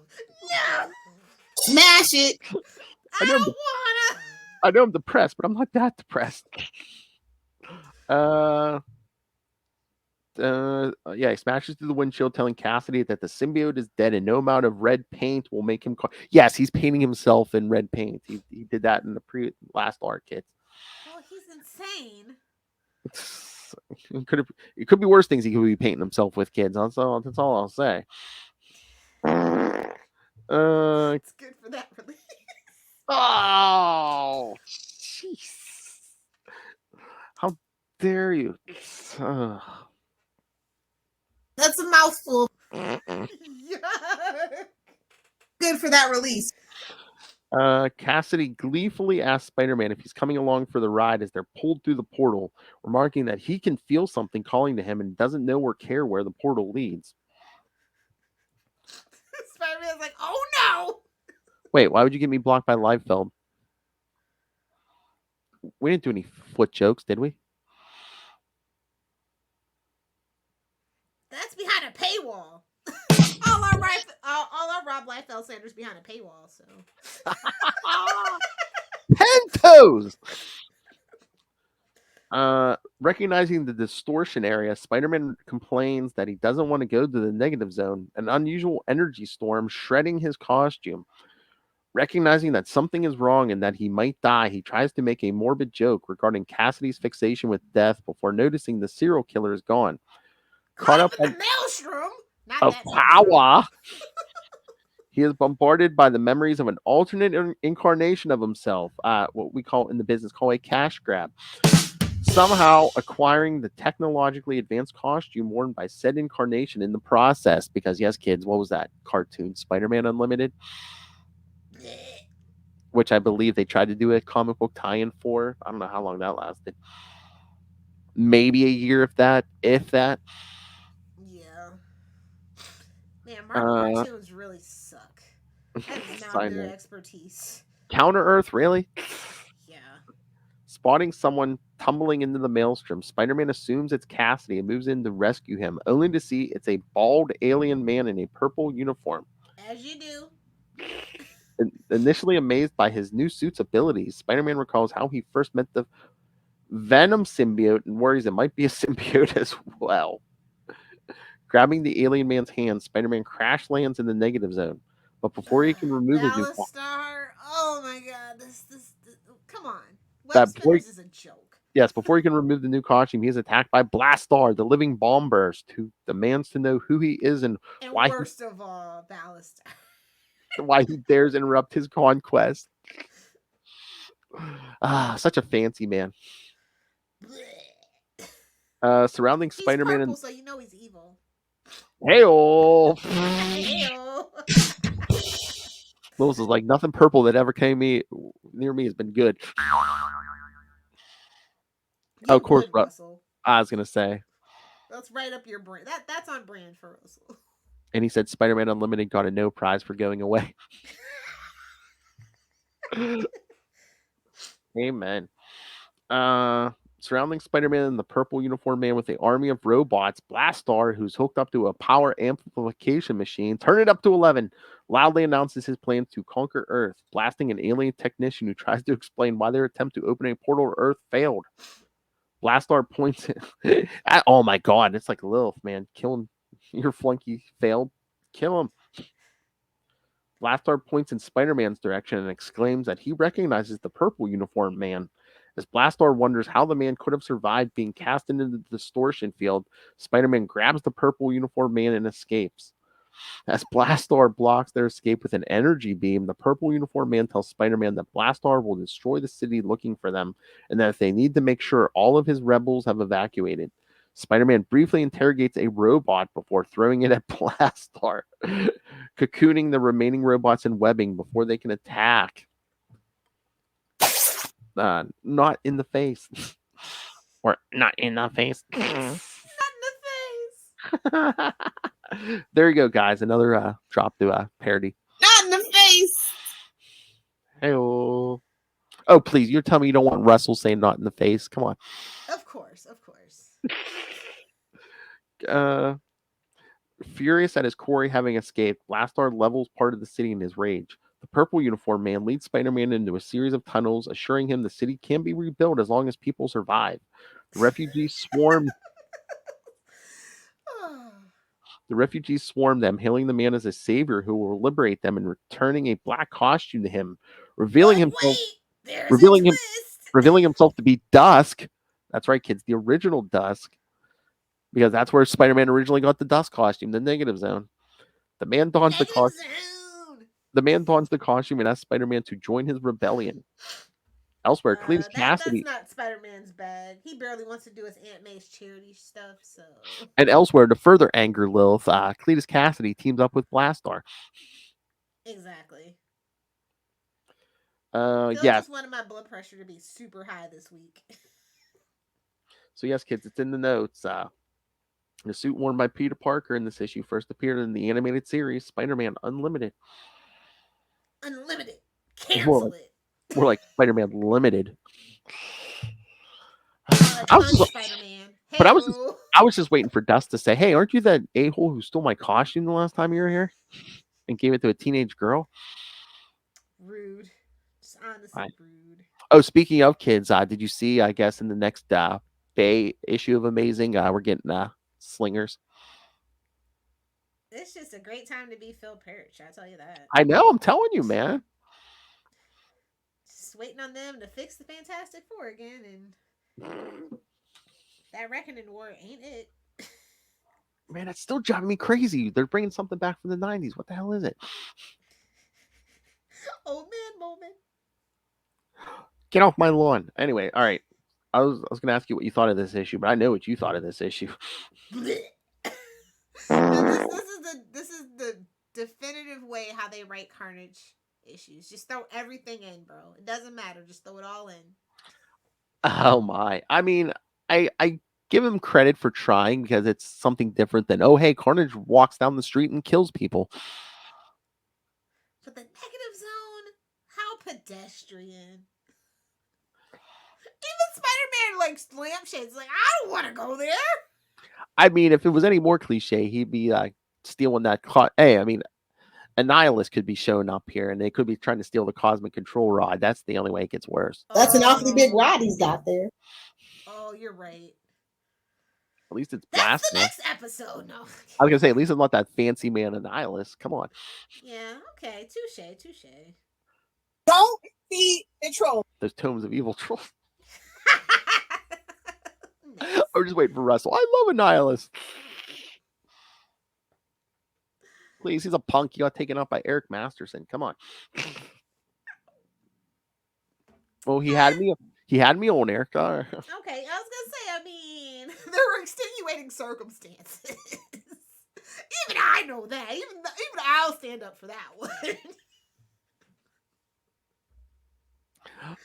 no, Smash it. I don't wanna. I know I'm depressed, but I'm not that depressed. Yeah, he smashes through the windshield, telling Cassidy that the symbiote is dead and no amount of red paint will make him. Yes, he's painting himself in red paint. He did that in the last arc, kids. Well, he's insane. It could be worse things he could be painting himself with, kids. That's all I'll say. It's good for that release. Oh, jeez! How dare you? That's a mouthful. Yuck. Good for that release. Cassidy gleefully asks Spider-Man if he's coming along for the ride as they're pulled through the portal, remarking that he can feel something calling to him and doesn't know or care where the portal leads. Spider-Man's like, oh no! Wait, why would you get me blocked by Liefeld? We didn't do any foot jokes, did we? That's behind a paywall. all our Rob Liefeld Sanders behind a paywall, so. Pentos! Recognizing the distortion area, Spider-Man complains that he doesn't want to go to the negative zone, an unusual energy storm shredding his costume. Recognizing that something is wrong and that he might die, he tries to make a morbid joke regarding Cassidy's fixation with death before noticing the serial killer is gone. Caught up in the maelstrom of power, he is bombarded by the memories of an alternate incarnation of himself, what we call in the business a cash grab. Somehow acquiring the technologically advanced costume worn by said incarnation in the process. Because yes, kids, what was that cartoon, Spider-Man Unlimited? Which I believe they tried to do a comic book tie-in for. I don't know how long that lasted. Maybe a year, if that. Yeah. Man, Marvel cartoons really suck. That is not their expertise. Counter-Earth, really? Yeah. Spotting someone tumbling into the maelstrom, Spider-Man assumes it's Cassidy and moves in to rescue him, only to see it's a bald alien man in a purple uniform. As you do. Initially amazed by his new suit's abilities, Spider-Man recalls how he first met the Venom symbiote and worries it might be a symbiote as well. Grabbing the alien man's hand, Spider-Man crash lands in the negative zone. But before he can remove his new Star, oh my god, this come on. Wespinners is a joke. Yes, before he can remove the new costume, he is attacked by Blastar, the living bomb burst, who demands to know who he is and why worst of all, Ballister. Why he dares interrupt his conquest. Such a fancy man. Surrounding He's Spider-Man purple, so you know he's evil. Hey-oh! Hey-oh. Lewis is like, nothing purple that ever came near me has been good. Of course, Russell. I was gonna say. That's right up your brand. That's on brand for Russell. And he said Spider-Man Unlimited got a no prize for going away. Amen. Surrounding Spider-Man and the purple uniform man with the army of robots, Blastar, who's hooked up to a power amplification machine, turn it up to 11, loudly announces his plans to conquer Earth, blasting an alien technician who tries to explain why their attempt to open a portal to Earth failed. Blastar points at, oh my god, it's like Lilith, man. Killing your flunky failed. Kill him. Blastar points in Spider-Man's direction and exclaims that he recognizes the purple uniformed man. As Blastar wonders how the man could have survived being cast into the distortion field, Spider-Man grabs the purple uniformed man and escapes. As Blastar blocks their escape with an energy beam, the purple uniformed man tells Spider-Man that Blastar will destroy the city looking for them, and that if they need to make sure all of his rebels have evacuated. Spider-Man briefly interrogates a robot before throwing it at Blastar, cocooning the remaining robots in webbing before they can attack. Not in the face. Or not in the face. Not in the face. There you go, guys. Another drop to parody. Not in the face. Hey-oh. Oh, please. You're telling me you don't want Russell saying not in the face? Come on. Of course. Furious at his quarry having escaped, Blastar levels part of the city in his rage. The purple uniform man leads Spider-Man into a series of tunnels, assuring him the city can be rebuilt as long as people survive. The refugees swarm them, hailing the man as a savior who will liberate them and returning a black costume to him, revealing himself to be Dusk. That's right, kids, the original Dusk. Because that's where Spider-Man originally got the Dusk costume, the Negative Zone. The man dons the costume and asks Spider-Man to join his rebellion. Elsewhere, Cletus Cassidy. That's not Spider-Man's bag. He barely wants to do his Aunt May's charity stuff. So. And elsewhere, to further anger Lilith, Cletus Cassidy teams up with Blastar. Exactly. Yes. Just wanted my blood pressure to be super high this week. So yes, kids, it's in the notes. The suit worn by Peter Parker in this issue first appeared in the animated series Spider-Man Unlimited. Unlimited. Cancel it. More like Spider-Man Limited. I was just waiting for Dust to say, "Hey, aren't you that a-hole who stole my costume the last time you were here and gave it to a teenage girl?" Rude. Just honestly rude. Oh, speaking of kids, did you see? I guess in the next Bay issue of Amazing, we're getting Slingers. It's just a great time to be Phil Perich. I tell you that. I know. I'm telling you, man. Just waiting on them to fix the Fantastic Four again, and that Reckoning War ain't it. Man, that's still driving me crazy. They're bringing something back from the 90s. What the hell is it? Old man moment. Get off my lawn. Anyway, all right. I was going to ask you what you thought of this issue, but I know what you thought of this issue. This is the definitive way how they write Carnage issues. Just throw everything in, bro. It doesn't matter. Just throw it all in. Oh my. I mean, I give him credit for trying because it's something different than, oh, hey, Carnage walks down the street and kills people. But the Negative Zone, how pedestrian. Even Spider-Man lampshades. Like, I don't want to go there. I mean, if it was any more cliche, he'd be stealing that. Hey, I mean, Annihilus could be showing up here, and they could be trying to steal the Cosmic Control Rod. That's the only way it gets worse. That's an awfully big rod he's got there. Oh, you're right. At least it's That's blasting. the next episode. No. I was gonna say, at least it's not that fancy man Annihilus. Come on. Yeah. Okay. Touche. Don't be the troll. Those tomes of evil troll. Nice. I'm just waiting for Russell. I love Annihilus. Please, he's a punk. He got taken out by Eric Masterson. Come on. Oh, he had me on Eric. All right. Okay, I was gonna say. I mean, there were extenuating circumstances. Even I know that. Even I'll stand up for that one.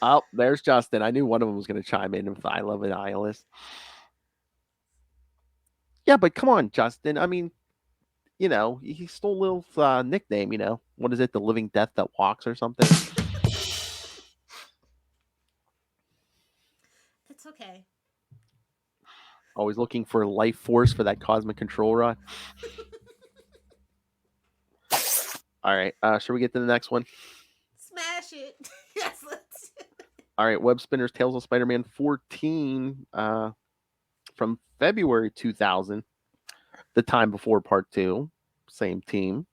Oh, there's Justin. I knew one of them was going to chime in with I love Annihilus. Yeah, but come on, Justin. I mean, you know, he stole Lil's nickname, you know. What is it? The Living Death That Walks or something? It's okay. Always looking for life force for that Cosmic Control Rod. All right. Should we get to the next one? Smash it. Yes, let's. All right. Wespinners Tales of Spider-Man 14 from February 2000. The time before part 2. Same team.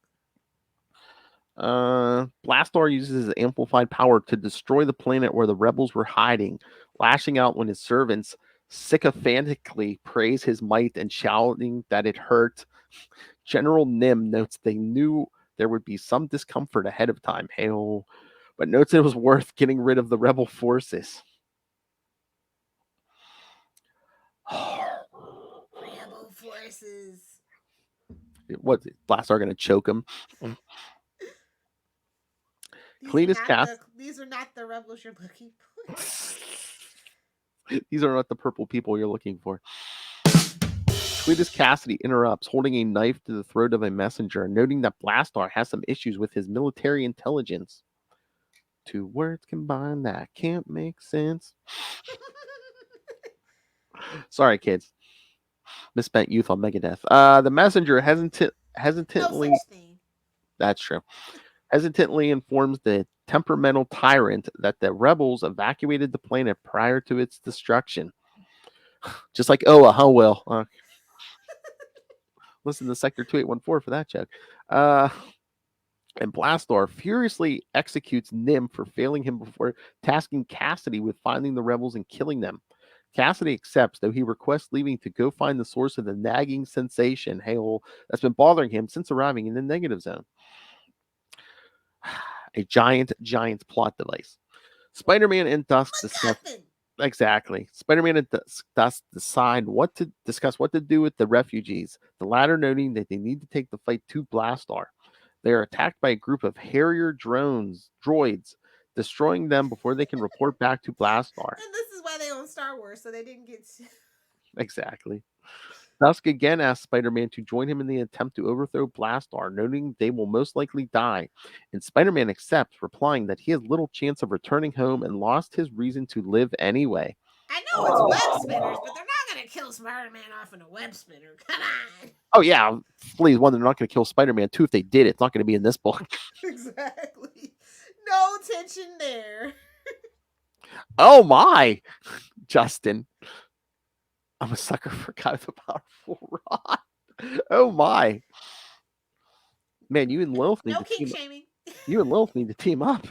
Blastar uses his amplified power to destroy the planet where the rebels were hiding, lashing out when his servants sycophantically praise his might and shouting that it hurt. General Nim notes they knew there would be some discomfort ahead of time, but notes it was worth getting rid of the rebel forces. Rebel forces. What, Blastar gonna choke him? These are not the rebels you're looking for. These are not the purple people you're looking for. Cletus Cassidy interrupts, holding a knife to the throat of a messenger, noting that Blastar has some issues with his military intelligence. Two words combined that can't make sense. Sorry, kids. Misspent youth on Megadeth. The messenger hesitantly. No such thing. That's true. Hesitantly informs the temperamental tyrant that the rebels evacuated the planet prior to its destruction. Just like Oa, huh, Will? Listen to Sector 2814 for that joke. And Blastar furiously executes Nim for failing him before tasking Cassidy with finding the rebels and killing them. Cassidy accepts, though he requests leaving to go find the source of the nagging sensation, that's been bothering him since arriving in the negative zone. A giant plot device. Spider-Man and Dusk discuss exactly. Spider-Man and Dusk discuss what to do with the refugees. The latter noting that they need to take the fight to Blastar. They are attacked by a group of Harrier droids, destroying them before they can report back to Blastar. And this is why they own Star Wars, so they didn't get. Exactly. Dusk again asks Spider-Man to join him in the attempt to overthrow Blastar, noting they will most likely die. And Spider-Man accepts, replying that he has little chance of returning home and lost his reason to live anyway. I know it's Wespinners, but they're not going to kill Spider-Man off in a web spinner. Come on. Oh, yeah. Please, one, they're not going to kill Spider-Man. Two, if they did, it's not going to be in this book. Exactly. No tension there. Oh, my. Justin. I'm a sucker for kind of a powerful rod. Oh my. Man, you and Lilith need no to kink team shaming. You and Lilith need to team up.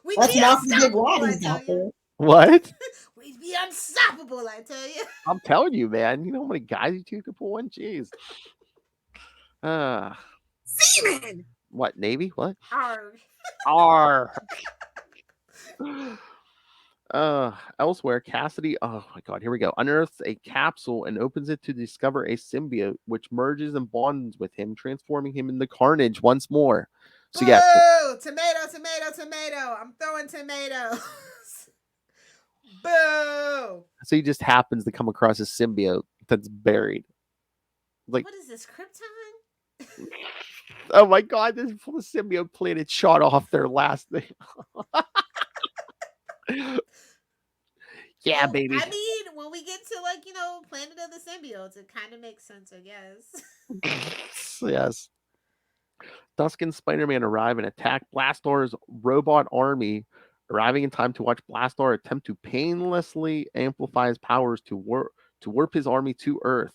We'd be unstoppable, I tell you. What? We'd be unstoppable, I tell you. I'm telling you, man. You know how many guys you two could pull in? Jeez. Seaman! What, Navy? What? Arr. Elsewhere, Cassidy, oh my god, here we go, unearths a capsule and opens it to discover a symbiote which merges and bonds with him, transforming him into Carnage once more. So yeah. Boo! Tomato. I'm throwing tomatoes. Boo! So he just happens to come across a symbiote that's buried. Like, what is this, Krypton? Oh my god, this symbiote planet shot off their last thing. Yeah, well, baby. I mean, when we get to Planet of the Symbiotes, it kind of makes sense, I guess. Yes. Dusk and Spider-Man arrive and attack Blastar's robot army, arriving in time to watch Blastar attempt to painlessly amplify his powers to warp his army to Earth.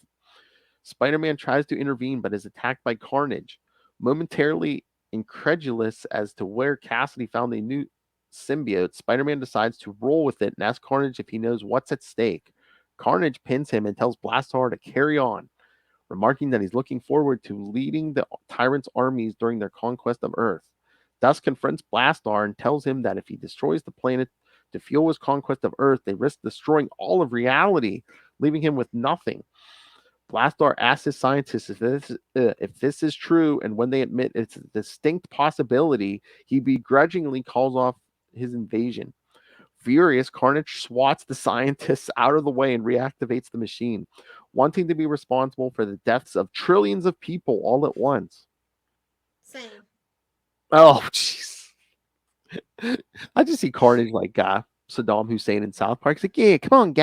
Spider-Man tries to intervene, but is attacked by Carnage. Momentarily incredulous as to where Cassidy found a new symbiote, Spider-Man decides to roll with it and ask Carnage if he knows what's at stake. Carnage pins him and tells Blastar to carry on, remarking that he's looking forward to leading the tyrant's armies during their conquest of Earth. Dusk confronts Blastar and tells him that if he destroys the planet to fuel his conquest of Earth, they risk destroying all of reality, leaving him with nothing. Blastar asks his scientists if this is true, and when they admit it's a distinct possibility, he begrudgingly calls off his invasion. Furious, Carnage swats the scientists out of the way and reactivates the machine, wanting to be responsible for the deaths of trillions of people all at once. Same. Oh, jeez. I just see Carnage like Saddam Hussein in South Park. He's like, yeah, come on,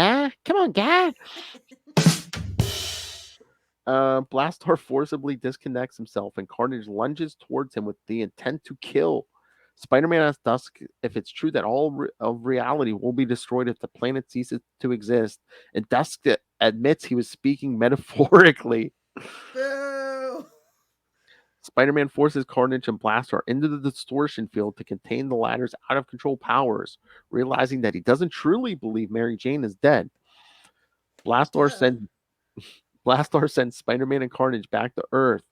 guy. Blastar forcibly disconnects himself, and Carnage lunges towards him with the intent to kill. Spider-Man asks Dusk if it's true that all of reality will be destroyed if the planet ceases to exist, and Dusk admits he was speaking metaphorically. Boo! Spider-Man forces Carnage and Blastar into the distortion field to contain the latter's out-of-control powers, realizing that he doesn't truly believe Mary Jane is dead. Blastar sends Spider-Man and Carnage back to Earth,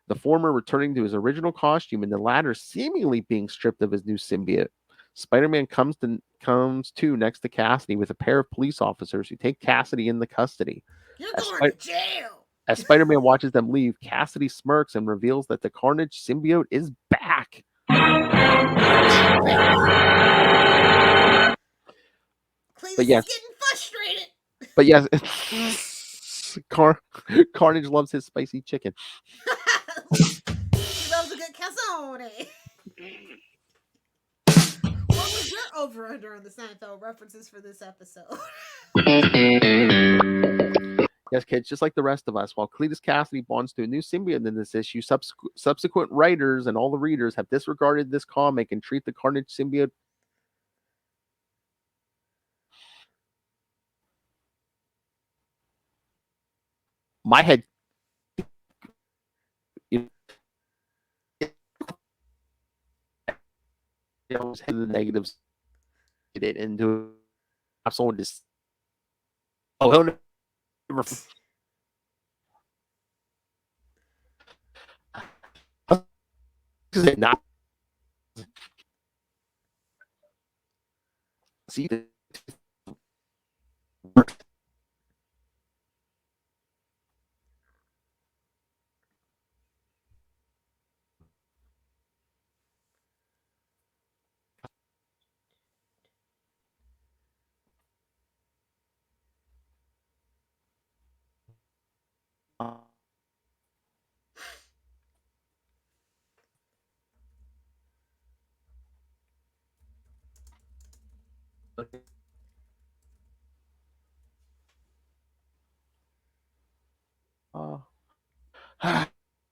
the former returning to his original costume and the latter seemingly being stripped of his new symbiote. Spider-Man comes to next to Cassidy with a pair of police officers who take Cassidy into custody. You're As going to jail. As Spider-Man watches them leave, Cassidy smirks and reveals that the Carnage symbiote is back. Cletus But yes. is getting frustrated. But yes, Carnage loves his spicy chicken. He loves a good calzone. What was your over-under on the Seinfeld references for this episode? Yes, kids, just like the rest of us, while Cletus Cassidy bonds to a new symbiote in this issue, subsequent writers and all the readers have disregarded this comic and treat the Carnage symbiote. My head. Always had the negatives. It into someone just. Oh, he'll never. Not see the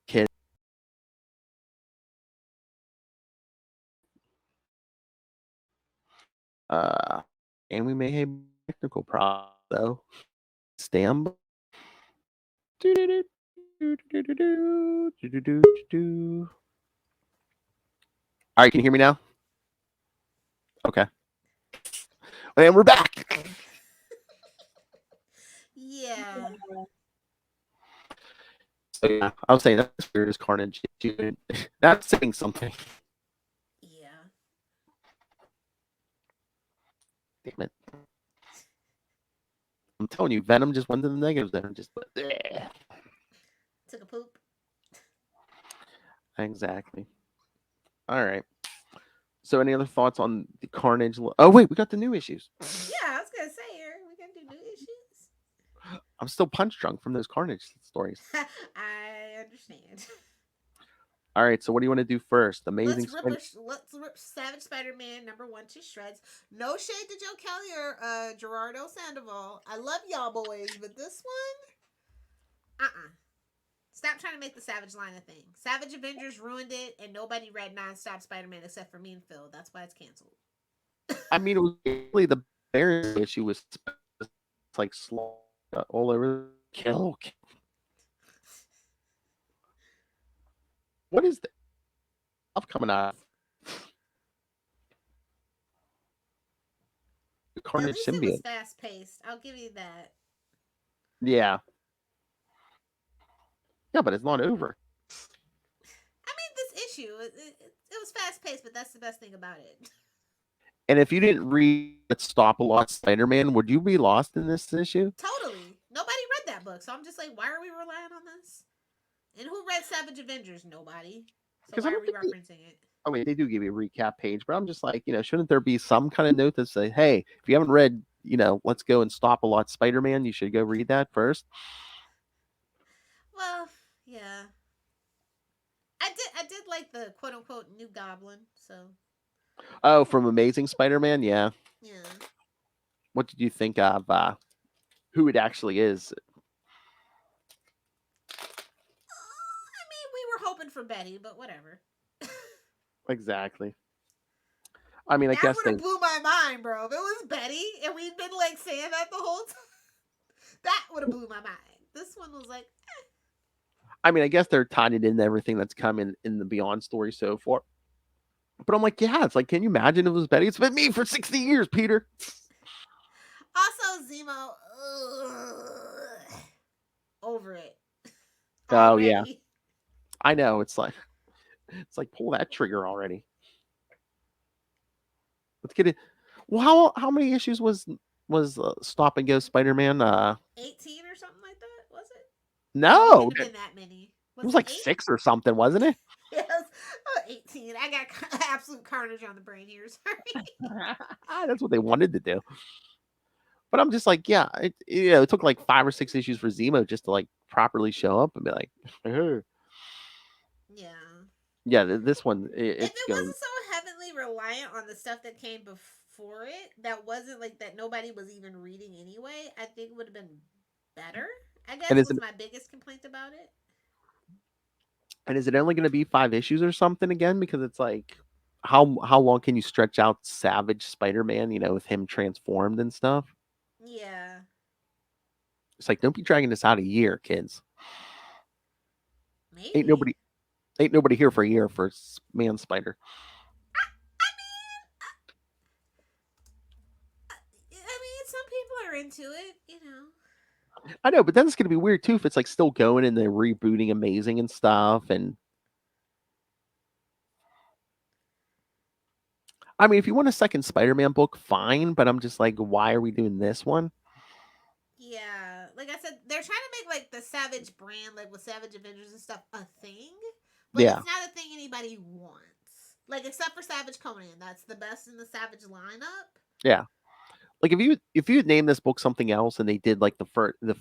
kid. And we may have technical problem though. Stand. All right, can you hear me now? Okay. And we're back. Yeah. So yeah, I was saying that's weird as Carnage. That's saying something. Yeah. Damn it. I'm telling you, Venom just went to the negatives there and just bleh. Took a poop. Exactly. All right. So any other thoughts on the Carnage? Oh wait, we got the new issues. Yeah, I was gonna say, Eric, we gonna do new issues. I'm still punch drunk from those Carnage stories. I understand. All right, so what do you want to do first? Amazing. Let's rip Savage Spider-Man #1 to shreds. No shade to Joe Kelly or Gerardo Sandoval. I love y'all boys, but this one, Stop trying to make the Savage line a thing. Savage Avengers ruined it, and nobody read non-stop Spider-Man except for me and Phil. That's why it's canceled. I mean, it was really the Bears issue was like slow all over. Kill. What is that? Stuff coming out. The Carnage At least symbiote. it was fast-paced. I'll give you that. Yeah. Yeah, but it's not over. I mean, this issue, it was fast-paced, but that's the best thing about it. And if you didn't read Stop a Lot Spider-Man, would you be lost in this issue? Totally. Nobody read that book, so I'm just like, why are we relying on this? And who read Savage Avengers? Nobody. So why are we referencing it? I mean, they do give you a recap page, but I'm just like, shouldn't there be some kind of note that say, hey, if you haven't read, let's go and Stop a Lot Spider-Man, you should go read that first. Well, yeah. I did like the quote unquote new Goblin, so. Oh, from Amazing Spider-Man, yeah. Yeah. What did you think of who it actually is? I mean, we were hoping for Betty, but whatever. Exactly. I mean, I guess that would have blew my mind, bro. If it was Betty and we'd been like saying that the whole time, that would have blew my mind. This one was like, I mean, I guess they're tying it into everything that's coming in the Beyond story so far. But I'm like, yeah, it's like, can you imagine if it was Betty? It's been me for 60 years, Peter. Also, Zemo, ugh, over it. Oh yeah, Already. I know. It's like pull that trigger already. Let's get it. Well, how many issues was Stop and Go Spider-Man? 18 or something like that, was it? No, It couldn't have been that many. it was like 8? 6 or something, wasn't it? Yes, 18. I got absolute carnage on the brain here. Sorry. That's what they wanted to do. But I'm just like, yeah, it took like 5 or 6 issues for Zemo just to like properly show up and be like, hey. Yeah, this one If it's it going. wasn't so heavily reliant on the stuff that came before it, that wasn't like that nobody was even reading anyway, I think it would have been better. I guess was my biggest complaint about it. And is it only going to be 5 issues or something again? Because it's like, how long can you stretch out Savage Spider-Man? With him transformed and stuff. Yeah. It's like, don't be dragging this out a year, kids. Maybe. Ain't nobody here for a year for Man Spider. I mean, some people are into it, I know, but then it's going to be weird too if it's like still going and they're rebooting Amazing and stuff. And I mean, if you want a second Spider-Man book, fine. But I'm just like, why are we doing this one? Yeah, like I said, they're trying to make like the Savage brand, like with Savage Avengers and stuff, a thing. But it's not a thing anybody wants. Like except for Savage Conan, that's the best in the Savage lineup. Yeah. Like if you had named this book something else and they did like the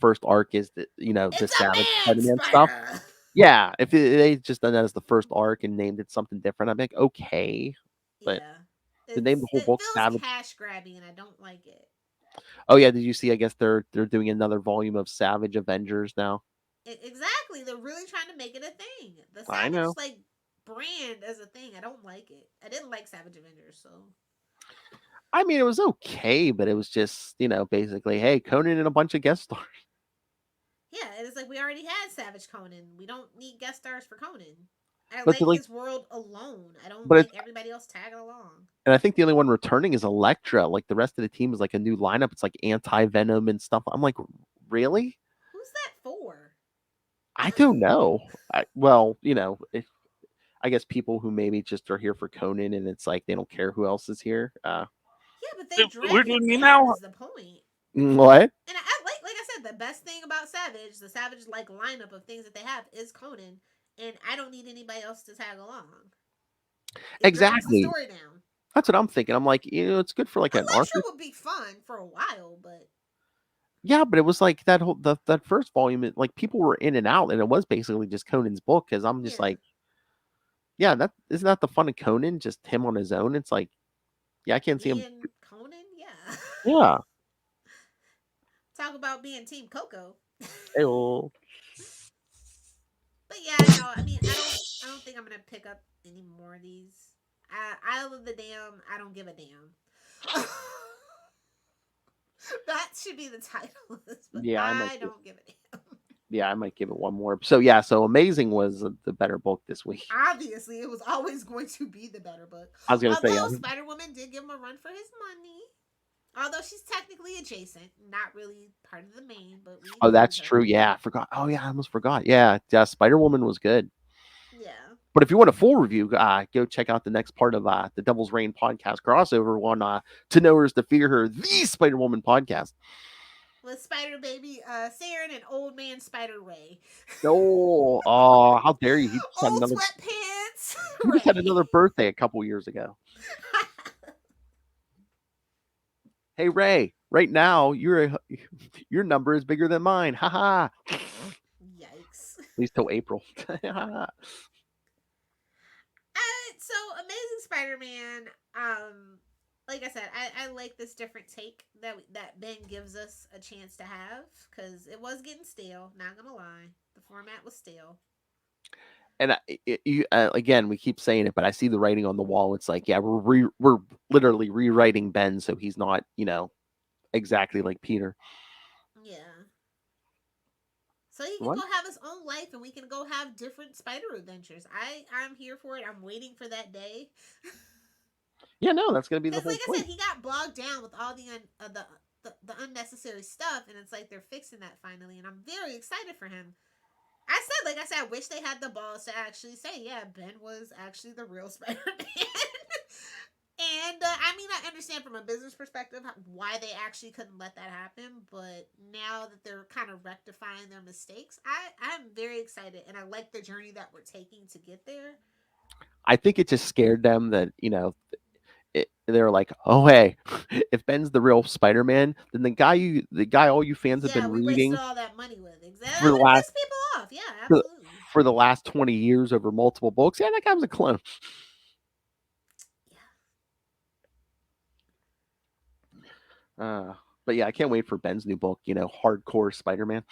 first arc is the the Savage Spider-Man stuff. Yeah, if they just done that as the first arc and named it something different, I'd be like, okay. But to name the whole book Savage, cash grabby, and I don't like it. Oh yeah, did you see? I guess they're doing another volume of Savage Avengers now. Exactly, they're really trying to make it a thing. The I Savage know. like brand as a thing. I don't like it. I didn't like Savage Avengers, so. I mean, it was okay, but it was just basically, hey, Conan and a bunch of guest stars. Yeah, it's like we already had Savage Conan. We don't need guest stars for Conan. I But like his world alone. I don't like everybody else tagging along. And I think the only one returning is Elektra. Like the rest of the team is like a new lineup. It's like anti-Venom and stuff. I'm like, really? Who's that for? I don't know. If I guess people who maybe just are here for Conan and it's like they don't care who else is here. Yeah, but they we're doing me now. Is the point. What? And like I said, the best thing about Savage, the Savage like lineup of things that they have is Conan, and I don't need anybody else to tag along. Exactly. The story down. That's what I'm thinking. I'm like, it's good for like an arc. Elektra would be fun for a while, but yeah, but it was like that whole that first volume. Like people were in and out, and it was basically just Conan's book. Because I'm just like, yeah, that isn't that the fun of Conan? Just him on his own. It's like, yeah, I can't see him. Conan, yeah. Yeah. Talk about being Team Coco. Ew. But yeah, no, I mean, I don't think I'm gonna pick up any more of these. Isle of the Damned, I don't give a damn. That should be the title. But yeah, I don't give a damn. Yeah, I might give it one more. So yeah, so Amazing was the better book this week. Obviously, it was always going to be the better book. I was gonna say, Spider-Woman did give him a run for his money. Although she's technically adjacent, not really part of the main, but that's true. Yeah, I forgot. Oh yeah, I almost forgot. Yeah, Spider-Woman was good. Yeah. But if you want a full review, go check out the next part of the Devil's Reign podcast crossover on To Know Her is to Fear Her, the Spider-Woman podcast. With Spider Baby, Saren and Old Man Spider Ray. Oh, how dare you! He just had another sweatpants. He just had another birthday a couple years ago. Hey Ray, right now your number is bigger than mine. Haha. Yikes. At least till April. So Amazing Spider-Man, like I said, I like this different take that Ben gives us a chance to have, because it was getting stale, not gonna lie. The format was stale. And again, we keep saying it, but I see the writing on the wall. It's like, yeah, we're literally rewriting Ben so he's not, exactly like Peter. Yeah. So he can What? go have his own life, and we can go have different spider adventures. I'm here for it. I'm waiting for that day. Yeah, no, that's gonna be the Because, whole like I point. said, he got bogged down with all the unnecessary stuff, and it's like they're fixing that finally, and I'm very excited for him. Like I said, I wish they had the balls to actually say, yeah, Ben was actually the real Spider-Man. And I mean, I understand from a business perspective why they actually couldn't let that happen, but now that they're kind of rectifying their mistakes, I'm very excited, and I like the journey that we're taking to get there. I think it just scared them that they're like, oh hey, if Ben's the real Spider-Man, then the guy all you fans have Yeah, been we reading wasted all that money with. Exactly. for That the would last piss people off. Yeah, for the, absolutely. for the last 20 years over multiple books. Yeah, that guy was a clone. But yeah, I can't wait for Ben's new book. Hardcore Spider-Man.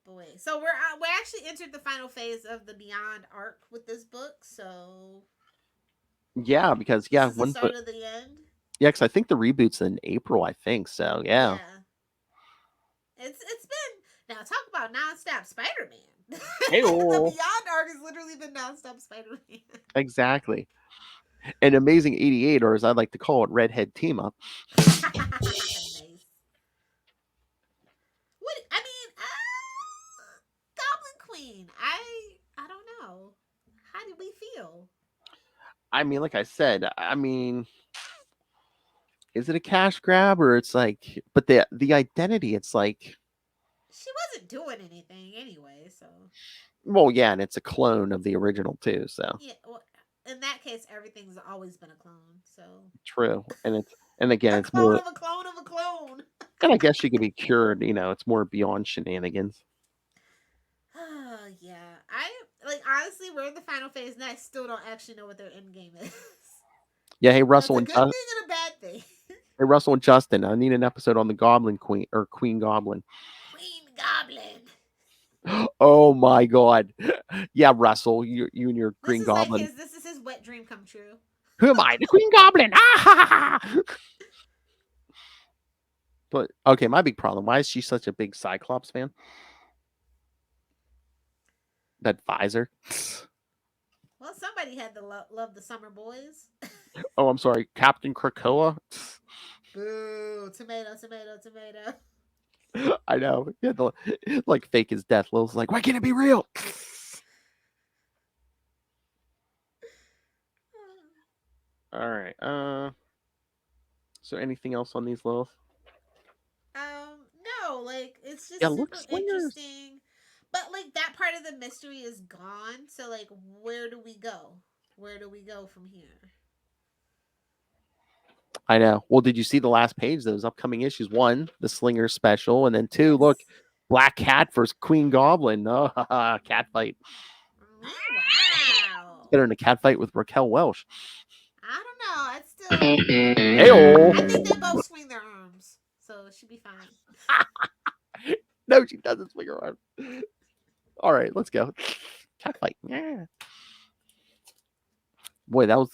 Boy. So we actually entered the final phase of the Beyond arc with this book. So Yeah, because this is the start of the end. Yeah, because I think the reboot's in April. I think so. Yeah. It's been now talk about nonstop Spider-Man. Hey, The Beyond arc has literally been nonstop Spider-Man. Exactly. An Amazing 88, or as I like to call it, Redhead Team Up. Nice. What I mean, Goblin Queen. I don't know. How did we feel? I mean, like I said, is it a cash grab or it's like, but the identity, it's like, She wasn't doing anything anyway, so. well, yeah, and it's a clone of the original too, so. Yeah, well, in that case, everything's always been a clone, so. True, and again, A it's clone more, of a clone of a clone. and I guess she could be cured. It's more beyond shenanigans. Yeah, honestly, we're in the final phase, and I still don't actually know what their end game is. Yeah, hey Russell That's a good thing and a bad thing. Hey Russell and Justin, I need an episode on the Goblin Queen or Queen Goblin. Queen Goblin. Oh my God! Yeah, Russell, you and your Green Goblin. This is his wet dream come true. Who am I? The Queen Goblin! But okay, my big problem. Why is she such a big Cyclops fan? That visor. Well, somebody had to love the summer boys. Oh, I'm sorry, Captain Krakoa. Boo! Tomato, tomato, tomato. I know. He had to like fake his death. Lil's like, why can't it be real? All right. So anything else on these, Lilith? No, like it's just Look, super slingers. interesting. But like that part of the mystery is gone. So like, where do we go? Where do we go from here? I know. Well, did you see the last page? Those upcoming issues. 1, the Slinger special, and then 2, Yes. look, Black Cat versus Queen Goblin. Oh, cat fight. Wow. Better than a cat fight with Raquel Welch. I don't know. It's still. Hey-oh. I think they both swing their arms, so it should be fine. No, she doesn't swing her arm. All right, let's go. Cat fight. Yeah. Boy, that was.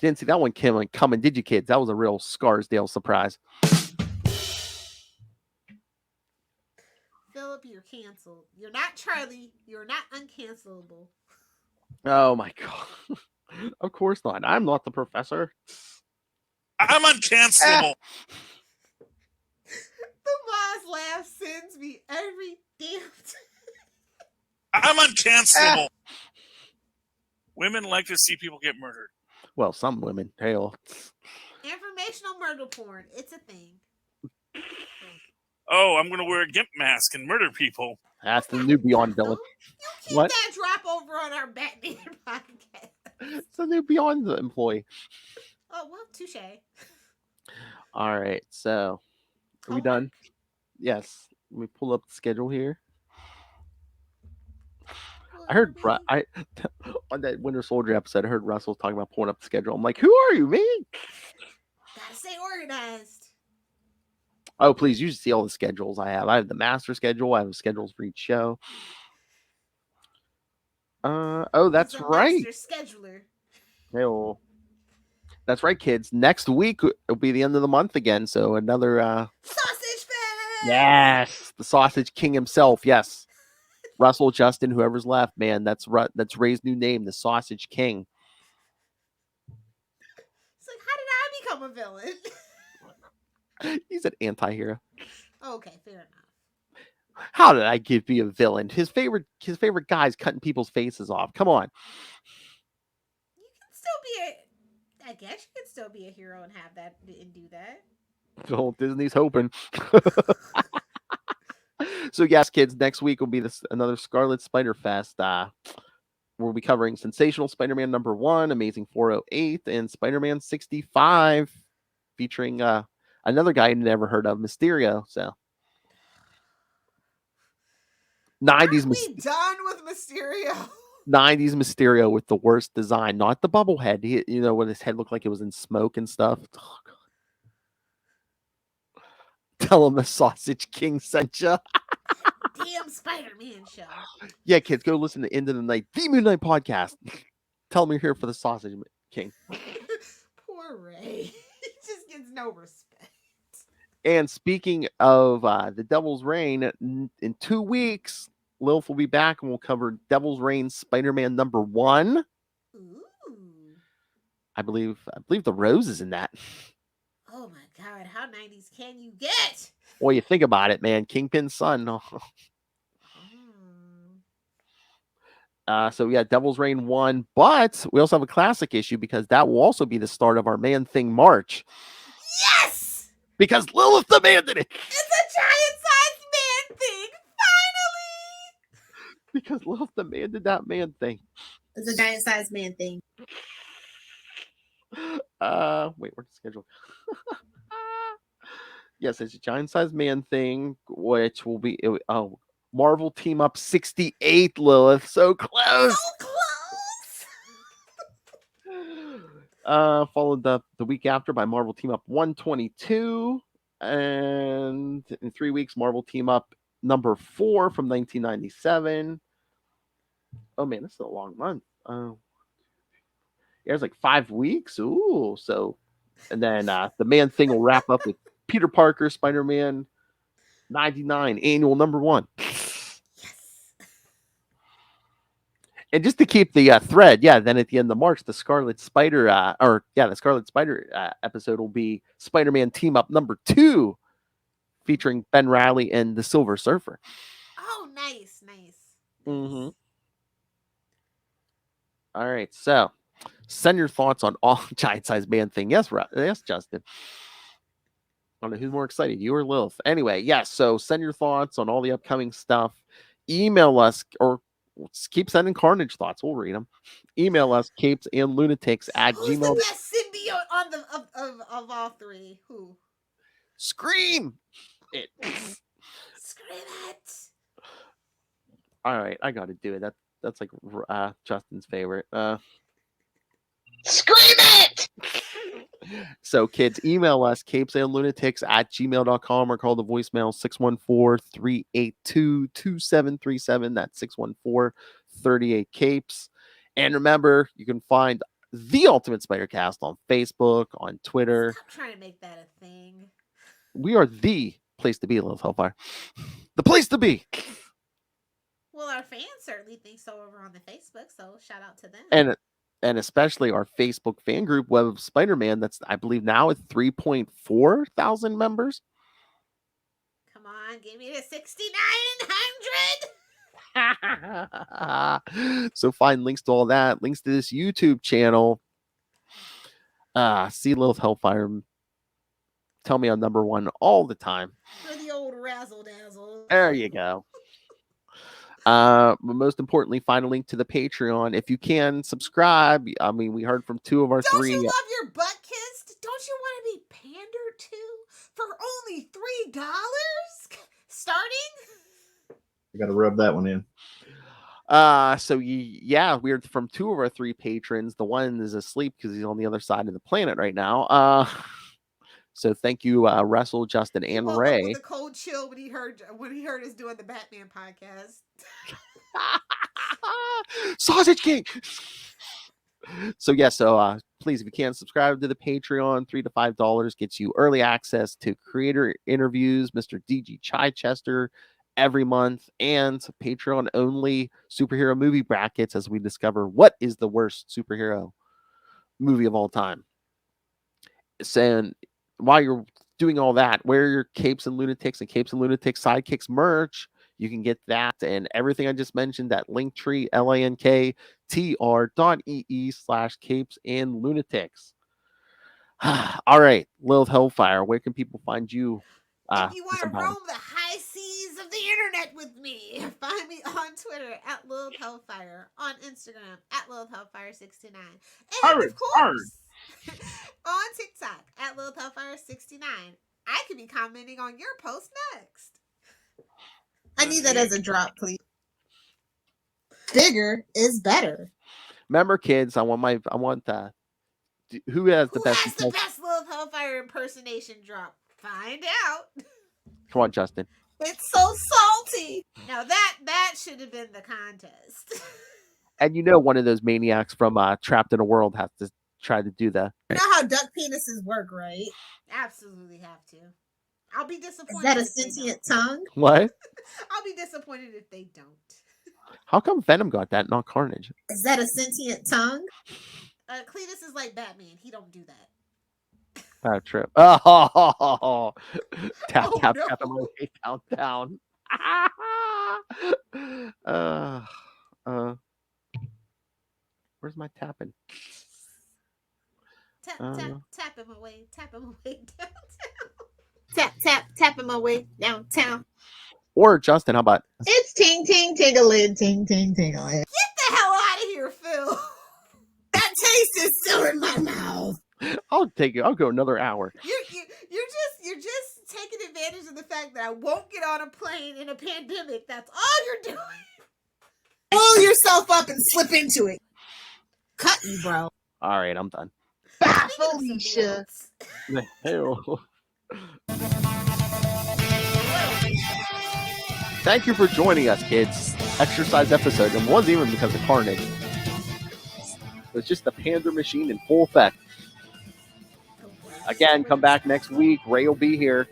Didn't see that one coming, did you, kids? That was a real Scarsdale surprise. Philip, you're canceled. You're not Charlie. You're not uncancelable. Oh my God. Of course not. I'm not the professor. I'm uncancelable. The Moz laugh sends me every damn time. I'm uncancelable. Women like to see people get murdered. Well, some women. Hell. Informational murder porn. It's a thing. Oh, I'm going to wear a gimp mask and murder people. That's the new Beyond villain. You keep What? that drop over on our Batman podcast. It's the new Beyond employee. Oh, well, touche. All right. So, are we done? Yes. Let me pull up the schedule here. I heard on that Winter Soldier episode, I heard Russell talking about pulling up the schedule. I'm like, who are you, me? Gotta stay organized. Oh, please, you should see all the schedules I have. I have the master schedule. I have schedules for each show. Oh, that's He's a right. master scheduler. Hell. That's right, kids. Next week will be the end of the month again. So another Sausage Fest. yes, the Sausage King himself. Yes, Russell, Justin, whoever's left, man. That's Ray's new name, the Sausage King. It's like, how did I become a villain? He's an anti-hero. Okay, fair enough. How did I be a villain? His favorite guy's cutting people's faces off. Come on. You can still be I guess you can still be a hero and have that and do that. Oh, Disney's hoping. So yes, kids, next week will be another Scarlet Spider Fest. We'll be covering Sensational Spider-Man #1, Amazing 408, and Spider-Man 65, featuring another guy I never heard of, Mysterio. So 90s. Aren't we done with Mysterio? 90s Mysterio with the worst design, not the bubble head. When his head looked like it was in smoke and stuff. Oh, God. Tell him the Sausage King sent you. Damn Spider-Man show. Yeah, kids, go listen to End of the Night, the Moon Knight podcast. Tell them you're here for the Sausage King. Poor Ray. He just gets no respect. And speaking of the Devil's Reign, in 2 weeks, Lilith will be back and we'll cover Devil's Reign Spider-Man #1. Ooh. I believe the Rose is in that. Oh my God, how 90s can you get? Well, you think about it, man. Kingpin's son. So yeah, Devil's Reign 1, but we also have a classic issue because that will also be the start of our Man-Thing March. Yes! Because Lilith demanded it. It's a giant-sized man thing, finally! Because Lilith demanded that Man-Thing. It's a giant-sized man thing. Wait, where's the schedule? Yes, it's a giant-sized Man-Thing, which will be Marvel Team Up 68, Lilith. So close. So close! Followed the week after by Marvel Team Up 122. And in 3 weeks, Marvel Team Up #4 from 1997. Oh, man, this is a long month. It's like 5 weeks. Ooh, so. And then the Man-Thing will wrap up with Peter Parker, Spider-Man 99, annual #1. Yes. And just to keep the thread, then at the end of March, the Scarlet Spider, episode will be Spider-Man Team Up #2, featuring Ben Reilly and the Silver Surfer. Oh, nice. Mm-hmm. All right, so send your thoughts on all giant-sized Man-Thing. Yes, Justin. I don't know who's more excited, you or Lilith. Anyway, yes, so send your thoughts on all the upcoming stuff. Email us or keep sending Carnage thoughts. We'll read them. Email us, capesandlunatics@gmail.com. Who's the best symbiote of all three? Who? Scream it. Scream it. All right, I got to do it. That's like Justin's favorite. Scream it! So, kids, email us, capesandlunatics@gmail.com, or call the voicemail 614-382-2737. That's 614-38-CAPES. And remember, you can find the Ultimate Spider-Cast on Facebook, on Twitter. Stop trying to make that a thing. We are the place to be, Lilith Hellfire. The place to be. Well, our fans certainly think so over on the Facebook, so shout out to them. And especially our Facebook fan group, Web of Spider-Man, that's, I believe, now at 3.4 thousand members. Come on, give me the 6,900. So find links to all that, links to this YouTube channel. See Lilith Hellfire. Tell me I'm #1 all the time. For the old razzle dazzle. There you go. But most importantly, find a link to the Patreon. If you can, subscribe. I mean, we heard from 2 of our 3. Don't you love your butt kissed? Don't you want to be pandered to for only $3 starting? You got to rub that one in. So we heard from 2 of our 3 patrons. The one is asleep because he's on the other side of the planet right now. So thank you, Russell, Justin, and Ray. With a cold chill when he heard us doing the Batman podcast. Sausage King. So please, if you can, subscribe to the Patreon. $3 to $5 gets you early access to creator interviews, Mr. DG Chichester every month, and Patreon only superhero movie brackets as we discover what is the worst superhero movie of all time. So while you're doing all that, wear your Capes and Lunatics and Capes and Lunatics Sidekicks merch. You can get that and everything I just mentioned at Linktree, linktr.ee/capes and lunatics. All right, Lilith Hellfire, where can people find you? If you want to roam the high seas of the internet with me, find me on Twitter at Lilith Hellfire, on Instagram at Lilith Hellfire69, and of course on TikTok at Lilith Hellfire69. I could be commenting on your post next. I need that as a drop, please. Bigger is better. Remember, kids, I want who has the best? Who has the best Lilith Hellfire impersonation drop? Find out. Come on, Justin. It's so salty. Now that should have been the contest. And one of those maniacs from Trapped in a World has to try to do the. You know how duck penises work, right? Absolutely have to. I'll be disappointed. Is that a sentient tongue? What? I'll be disappointed if they don't. How come Venom got that, not Carnage? Is that a sentient tongue? Cletus is like Batman. He don't do that. Oh, true. Oh, tap, Oh, tap, no. tap on my way down. Where's my tapping? Tap him away downtown. Tap him away downtown. Or Justin, how about? It's ting ting tingling, ting ting tingling. Get the hell out of here, Phil. That taste is still in my mouth. I'll take it. I'll go another hour. You're just taking advantage of the fact that I won't get on a plane in a pandemic. That's all you're doing. Pull yourself up and slip into it. Cut you, bro. All right, I'm done. Bye, Speaking of Felicia. Hell. Thank you for joining us, kids. Exercise episode. It wasn't even because of Carnage. It was just the pander machine in full effect. Again, come back next week. Ray will be here.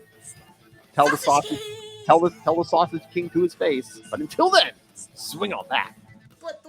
Tell the sausage king to his face. But until then, swing on that. Flip.